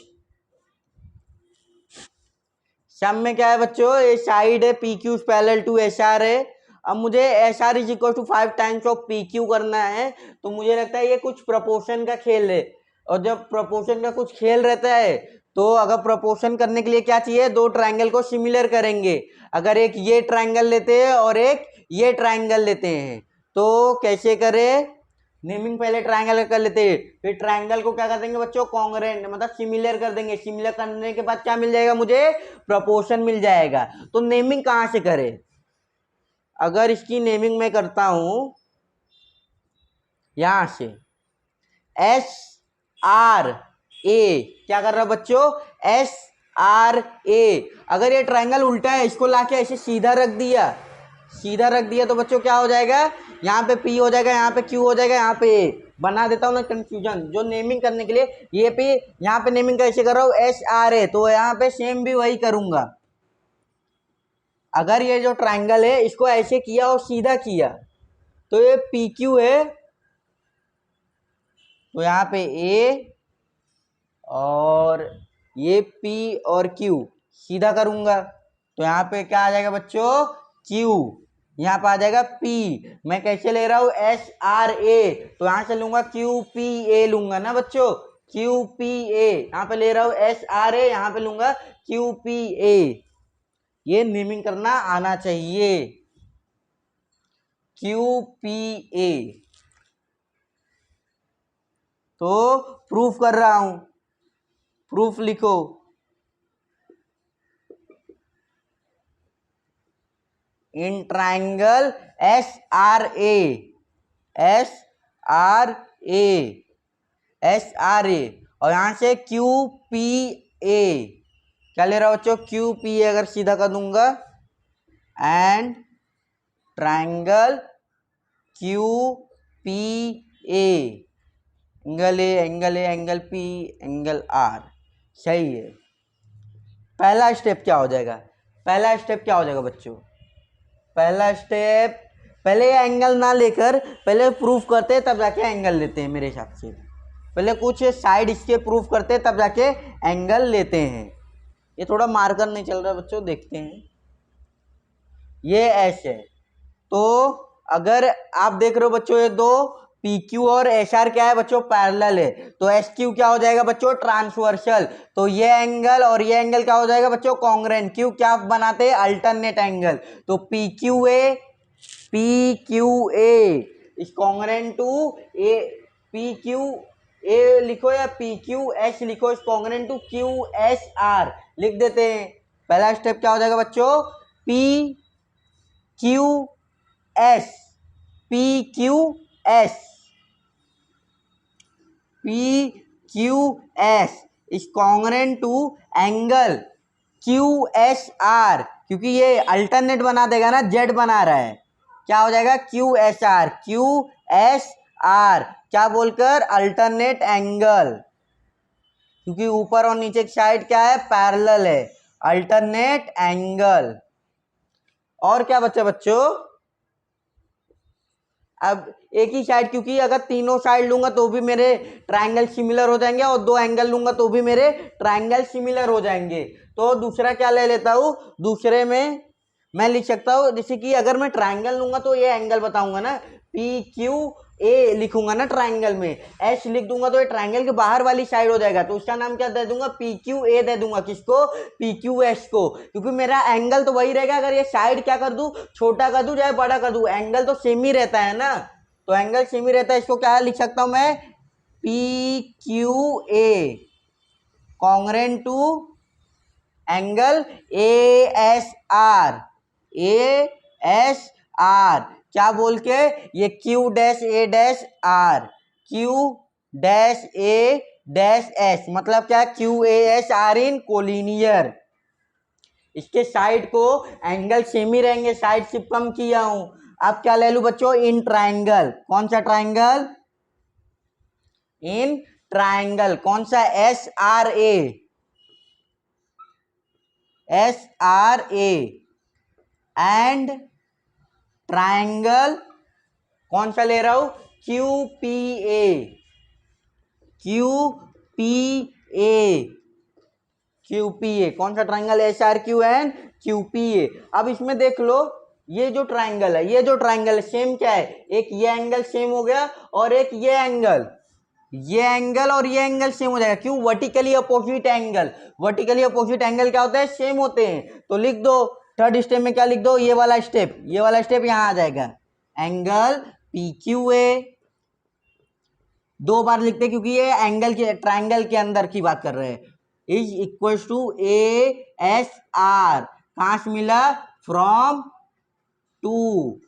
सम में क्या है बच्चों, ये साइड है PQ पैरेलल टू SR है। अब मुझे SR is equal to 5 times of PQ करना है। तो मुझे लगता है ये कुछ प्रपोर्शन का खेल है, और जब प्रपोर्शन का कुछ खेल रहता है तो अगर प्रपोर्शन करने के लिए क्या चाहिए, दो ट्रायंगल को सिमिलर करेंगे। अगर एक ये ट्रायंगल लेते हैं और एक ये ट्रायंगल लेते हैं तो कैसे करें, नेमिंग पहले ट्रायंगल कर लेते हैं, फिर ट्रायंगल को क्या कर देंगे बच्चों, कॉन्ग्रुएंट मतलब सिमिलर कर देंगे। सिमिलर करने के बाद क्या मिल जाएगा मुझे, प्रपोर्शन मिल जाएगा। तो नेमिंग कहां से करें, अगर इसकी नेमिंग मैं करता हूं यहां से, SRA, क्या कर रहा है बच्चों, SRA। अगर ये ट्रायंगल उल्टा है, इसको लाके ऐसे सीधा रख दिया तो बच्चों क्या हो जाएगा, यहाँ पे P हो जाएगा, यहाँ पे Q हो जाएगा, यहाँ पे A। बना देता हूँ ना कंफ्यूजन, जो नेमिंग करने के लिए ये पे, यहाँ पे नेमिंग कैसे कर रहा हूँ, SRA, तो यहाँ पे सेम भी वही करूंगा। अगर ये जो ट्रायंगल है इसको ऐसे किया और सीधा किया तो ये PQ है, तो यहाँ पे A और ये P और Q सीधा करूंगा तो यहाँ पे क्या आ जाएगा बच्चों, Q, यहाँ पे आ जाएगा P। मैं कैसे ले रहा हूँ, SRA, तो यहाँ से लूंगा QPA लूंगा ना बच्चों, QPA यहाँ पे ले रहा हूँ SRA, यहाँ पे लूंगा QPA। ये नेमिंग करना आना चाहिए, QPA। तो प्रूफ कर रहा हूं, प्रूफ लिखो, इन ट्रायंगल SRA और यहां से QPA, क्या ले रहा हूं बच्चों, QPA अगर सीधा कर दूंगा, and triangle QPA, angle A, angle P, angle R, सही है। पहला स्टेप क्या हो जाएगा, बच्चों, पहला स्टेप, पहले ये एंगल ना लेकर पहले प्रूफ करते तब जाके एंगल लेते हैं। मेरे हिसाब से पहले कुछ साइड इसके प्रूफ करते तब जाके एंगल लेते हैं। ये थोड़ा मार्कर नहीं चल रहा बच्चों, देखते हैं, ये ऐसे है। तो अगर आप देख रहे हो बच्चों, ये दो PQ और SR क्या है बच्चों, पैरेलल है, तो SQ क्या हो जाएगा बच्चों, ट्रांसवर्सल। तो ये एंगल और ये एंगल क्या हो जाएगा बच्चों, कॉन्ग्रुएंट। क्यों, क्या बनाते हैं, अल्टरनेट एंगल। तो PQA is congruent to PQA लिखो या PQS लिखो, इज कॉन्ग्रुएंट टू QSR लिख देते हैं। पहला स्टेप क्या हो जाएगा बच्चों, PQS is congruent to angle Q S are, क्योंकि ये अल्टरनेट बना देगा ना, जेड बना रहा है, क्या हो जाएगा Q S are, Q S R क्या बोलकर, अल्टरनेट एंगल, क्योंकि ऊपर और नीचे की साइड क्या है, पैरेलल है, अल्टरनेट एंगल। और क्या बच्चा बच्चों, अब एक ही साइड, क्योंकि अगर तीनों साइड लूंगा तो भी मेरे ट्रायंगल सिमिलर हो जाएंगे और दो एंगल लूंगा तो भी मेरे ट्रायंगल सिमिलर हो जाएंगे। तो दूसरा क्या ले लेता हूं, दूसरे में मैं लिख सकता हूं, जैसे कि अगर मैं ट्रायंगल लूंगा तो ये एंगल बताऊंगा ना, पी क्यू ए लिखूंगा ना ट्रायंगल में, एच लिख दूंगा तो ये ट्रायंगल के बाहर वाली साइड हो जाएगा, तो उसका नाम क्या दे दूंगा, पी क्यू ए दे दूंगा, किसको, पी क्यू एच को, क्योंकि मेरा एंगल तो वही रहेगा, अगर ये साइड क्या कर दूं, छोटा कर दूं चाहे बड़ा कर दूं, एंगल तो सेम ही रहता है ना, तो एंगल सेम ही रहता है, इसको क्या लिख सकता हूं मैं, P Q A congruent to angle A S R, A S R क्या बोल के, ये Q dash A dash R, Q dash A dash S, मतलब क्या, Q A S R in collinear, इसके साइड को एंगल सेम ही रहेंगे, साइड सिर्फ कम किया हूं। अब क्या ले लूं बच्चों, इन ट्रायंगल, कौन सा ट्रायंगल, इन ट्रायंगल, कौन सा, S R A, S R A, and triangle कौन सा ले रहा हूं, Q P A, Q P A, Q P ए, कौन सा triangle, S are Q and Q P ए। अब इसमें देख लो, ये जो ट्रायंगल है, ये जो ट्रायंगल है सेम क्या है, एक ये एंगल सेम हो गया और एक ये एंगल, ये एंगल और ये एंगल सेम हो जाएगा, क्यों, vertically opposite angle, vertically opposite angle क्या होता है, सेम होते हैं, तो लिख दो थर्ड स्टेप में, क्या लिख दो, ये वाला स्टेप, ये वाला स्टेप यहां आ जाएगा, एंगल पी क्यू ए, दो बार लिखते हैं क्योंकि ये एंगल के, ट्रायंगल के अंदर की बात कर रहे हैं, is equal to A S R, कहां से मिला, फ्रॉम टू,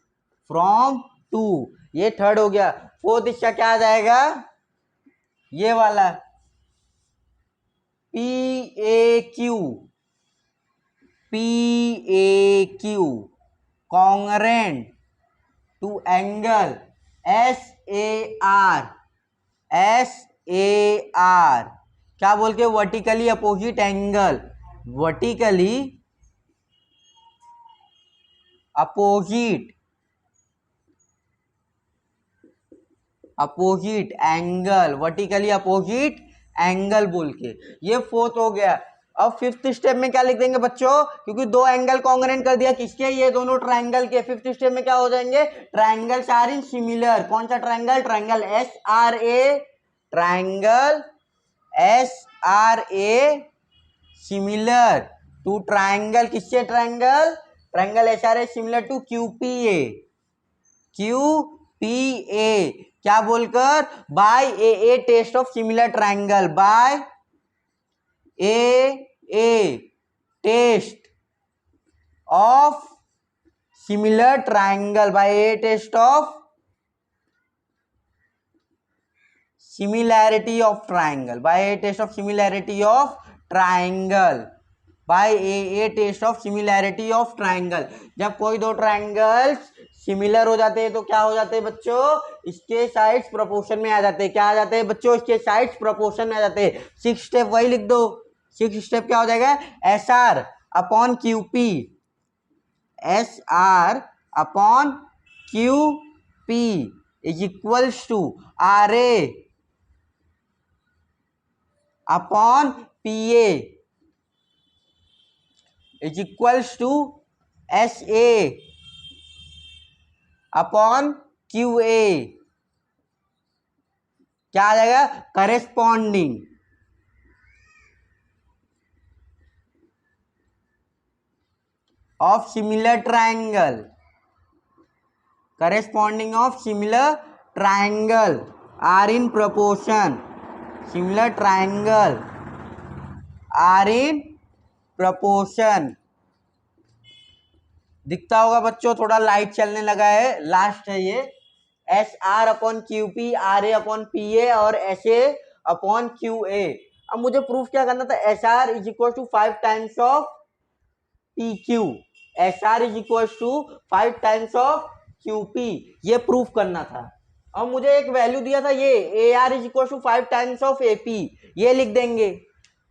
फ्रॉम टू, ये थर्ड हो गया। फोर्थ इसका क्या आ जाएगा, ये वाला P A Q, P A Q congruent to angle S A R, S A R क्या बोल के, vertically opposite angle, vertically opposite, opposite angle, vertically opposite angle बोल के, ये फोर्थ हो गया। अब फिफ्थ स्टेप में क्या लिख देंगे बच्चों, क्योंकि दो एंगल कॉन्ग्रेंट कर दिया, किसके, ये दोनों ट्रायंगल के, फिफ्थ स्टेप में क्या हो जाएंगे, ट्रायंगल्स आर इन सिमिलर, कौन सा triangle, triangle S R A, triangle S R A similar to triangle, किससे, triangle, triangle S R A similar to Q P A, Q P A क्या बोलकर, by a test of similar triangle, by a test of similar triangle, by a test of similarity of triangle, by a test of similarity of triangle, by a test of similarity of triangle. जब कोई दो triangles similar हो जाते हैं तो क्या हो जाते हैं बच्चों, इसके साइड्स प्रोपोर्शन में आ जाते हैं, क्या आ जाते हैं बच्चों, इसके साइड्स प्रोपोर्शन में आ जाते हैं। सिक्स स्टेप वही लिख दो, सिक्स स्टेप क्या हो जाएगा, S R upon Q P, S R upon Q P is equals to R A upon P A is equals to S A upon Q A, क्या आ जाएगा, corresponding of similar triangle, corresponding of similar triangle are in proportion, similar triangle are in proportion. दिखता होगा बच्चों, थोड़ा light चलने लगा है, लास्ट है ये, S R upon Q P, R A upon P A और S A upon Q A. अब मुझे प्रूफ क्या करना था, S R is equal to 5 times of P Q, S R is equal to 5 times of Q P, ये proof करना था। और मुझे एक वैल्यू दिया था ये A R is equal to 5 times of A P, ये लिख देंगे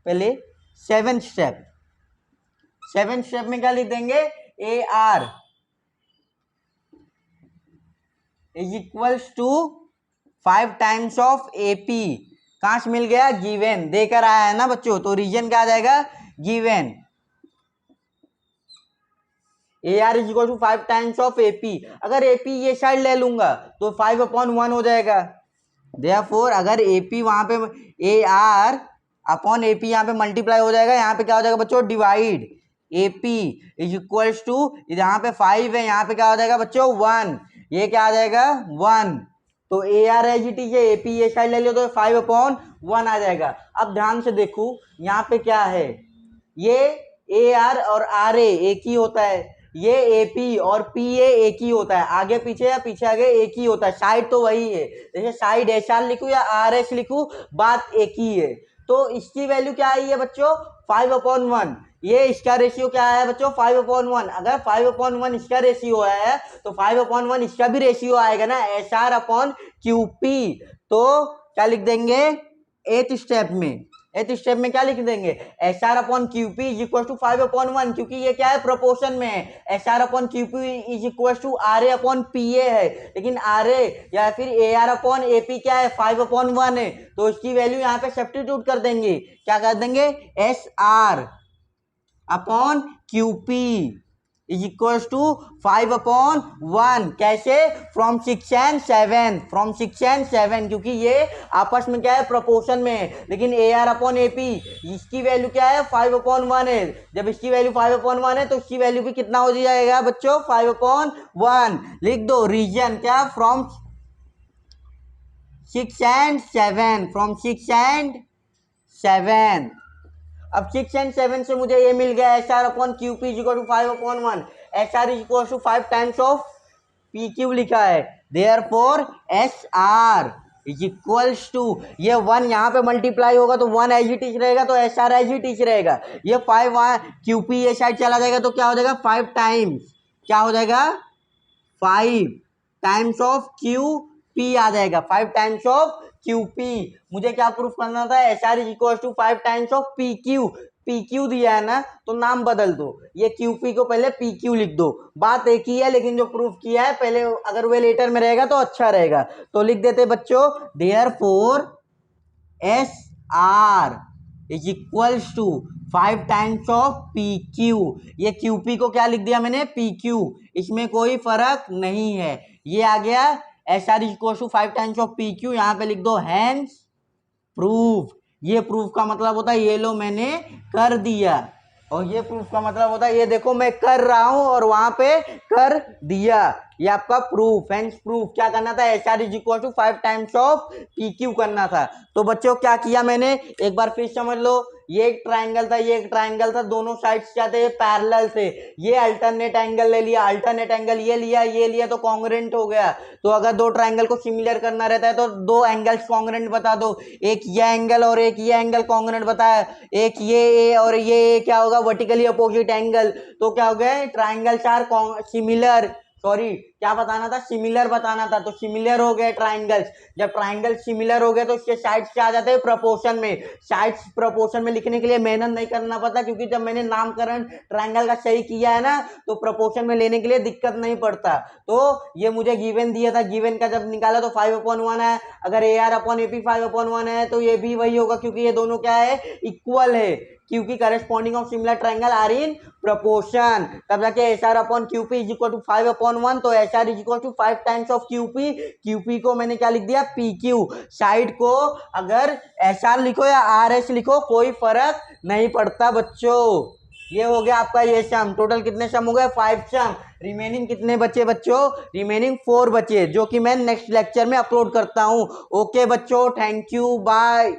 पहले। सेवन स्टेप में क्या लिख देंगे, A R is equals to 5 times of A P, कहां से मिल गया, गिवन देकर आया है ना बच्चों, तो रीजन क्या आ जाएगा, given. A R is equal to 5 times of A P, अगर ए पी ये साइड ले लूंगा तो 5/1 हो जाएगा। देयरफॉर अगर ए पी वहां पे ए आर अपॉन ए पी यहाँ पे मल्टीप्लाई हो जाएगा, यहाँ पे क्या हो जाएगा बच्चों, divide. A P is equals to, यहाँ पे 5 है, यहाँ पे क्या हो जाएगा बच्चों 1, ये क्या आ जाएगा 1, तो A R as it is है, ए पी ये साइड ले लो तो 5/1 आ जाएगा। अब ध्यान से देखो यहाँ पे क्या है, ये ए आर और आर ए एक ही होता है, ये ए पी और पी ए एक ही होता है, आगे पीछे या पीछे आगे एक ही होता है, साइड तो वही है। जैसे साइड एस आर लिखूं या आर एस लिखूं, बात एक ही है। तो इसकी वैल्यू क्या आई है बच्चों, 5/1, ये इसका रेशियो क्या है बच्चों, 5/1। अगर 5/1 इसका रेशियो है तो 5/1 इसका भी रेशियो आएगा ना, S R upon Q P. तो क्या लिख देंगे एथ स्टेप में क्या लिख देंगे, S R upon Q P is equal to 5/1, क्योंकि ये क्या है, प्रोपोर्शन में है। S R upon Q P is equal to R A upon P A है, लेकिन आर ए या फिर A R upon A P क्या है, 5/1 है, तो इसकी वैल्यू यहाँ पे सब्स्टिट्यूट कर देंगे, क्या कर देंगे, S R upon Q P is equal to 5/1, कैसे, फ्रॉम 6 and 7, क्योंकि ये आपस में क्या है, प्रोपोर्शन में है। लेकिन ए आर अपॉन ए पी इसकी वैल्यू क्या है, 5/1 है, जब इसकी वैल्यू 5/1 है तो इसकी वैल्यू भी कितना हो जाएगा बच्चों, 5/1। लिख दो रीजन क्या, फ्रॉम 6 and 7। अब 6 and 7 से मुझे ये मिल गया, S R upon Q P is equal to 5/1, S R is equal to 5 times of P Q लिखा है। Therefore S R is equals to, ये 1 यहाँ पे मल्टीप्लाई होगा तो 1 एज इट इज रहेगा, तो S R as it is रहेगा। ये 5 क्यू पी ये साइड चला जाएगा तो क्या हो जाएगा, 5 टाइम्स, क्या हो जाएगा, 5 टाइम्स ऑफ क्यू पी आ जाएगा, 5 टाइम्स ऑफ क्यू पी। मुझे क्या प्रूफ करना था, S R is equal to 5 times of P Q. P Q दिया है ना तो नाम बदल दो, ये क्यू पी को पहले पी क्यू लिख दो, बात एक ही है, लेकिन जो प्रूफ किया है पहले अगर वे लेटर में रहेगा तो अच्छा रहेगा। तो लिख देते बच्चों, therefore S R is equals to 5 times of P Q. ये क्यू पी को क्या लिख दिया मैंने, पी क्यू, इसमें कोई फर्क नहीं है। ये आ गया S R is equal to 5 times of P Q, यहाँ पे लिख दो हैंस प्रूफ। ये प्रूफ का मतलब होता है ये लो मैंने कर दिया, और ये प्रूफ का मतलब होता है ये देखो मैं कर रहा हूं और वहां पे कर दिया, ये आपका प्रूफ, हैंस प्रूफ। क्या करना था, S R is equal to 5 times of P Q करना था। तो बच्चों क्या किया मैंने, एक बार फिर समझ लो, ये एक ट्राइंगल था, ये एक ट्राइंगल था, दोनों साइड्स क्या थे, पैरेलल थे। ये अल्टरनेट एंगल ले लिया, अल्टरनेट एंगल ये लिया तो कॉन्ग्रुएंट हो गया। तो अगर दो ट्राइंगल को सिमिलर करना रहता है तो दो एंगल्स कॉन्ग्रुएंट बता दो, एक ये एंगल और एक ये एंगल कॉन्ग्रुएंट बताया, एक ये ए और ये क्या होगा, वर्टिकली अपोजिट एंगल। तो क्या हो गया, ट्राइंगल्स आर सिमिलर, सॉरी क्या बताना था, सिमिलर बताना था, तो सिमिलर हो गए ट्राइंगल्स। जब ट्राइंगल सिमिलर हो गए तो इसके साइड्स क्या आ जाते हैं, प्रोपोर्शन में। साइड्स प्रोपोर्शन में लिखने के लिए मेहनत नहीं करना पड़ता, क्योंकि जब मैंने नामकरण ट्राइंगल का सही किया है ना तो प्रोपोर्शन में लेने के लिए दिक्कत नहीं पड़ता। तो ये मुझे गिवन दिया था, गिवन का जब निकाला तो 5/1 है। अगर ए आर अपॉन ए पी 5/1 है तो ये भी वही होगा, क्योंकि ये दोनों क्या है, इक्वल है, क्योंकि corresponding of similar triangle are in proportion. तब जाके S R upon Q P is equal to 5/1, तो S R is equal to 5 times of Q P. Q P को मैंने क्या लिख दिया, पी क्यू। साइड को अगर एस आर लिखो या आर एस लिखो कोई फर्क नहीं पड़ता बच्चों। ये हो गया आपका ये सम। टोटल कितने सम हो गए, 5 सम। रिमेनिंग कितने बचे बच्चों, रिमेनिंग 4 बचे, जो कि मैं नेक्स्ट लेक्चर में अपलोड करता हूं। ओके बच्चों, थैंक यू, बाय।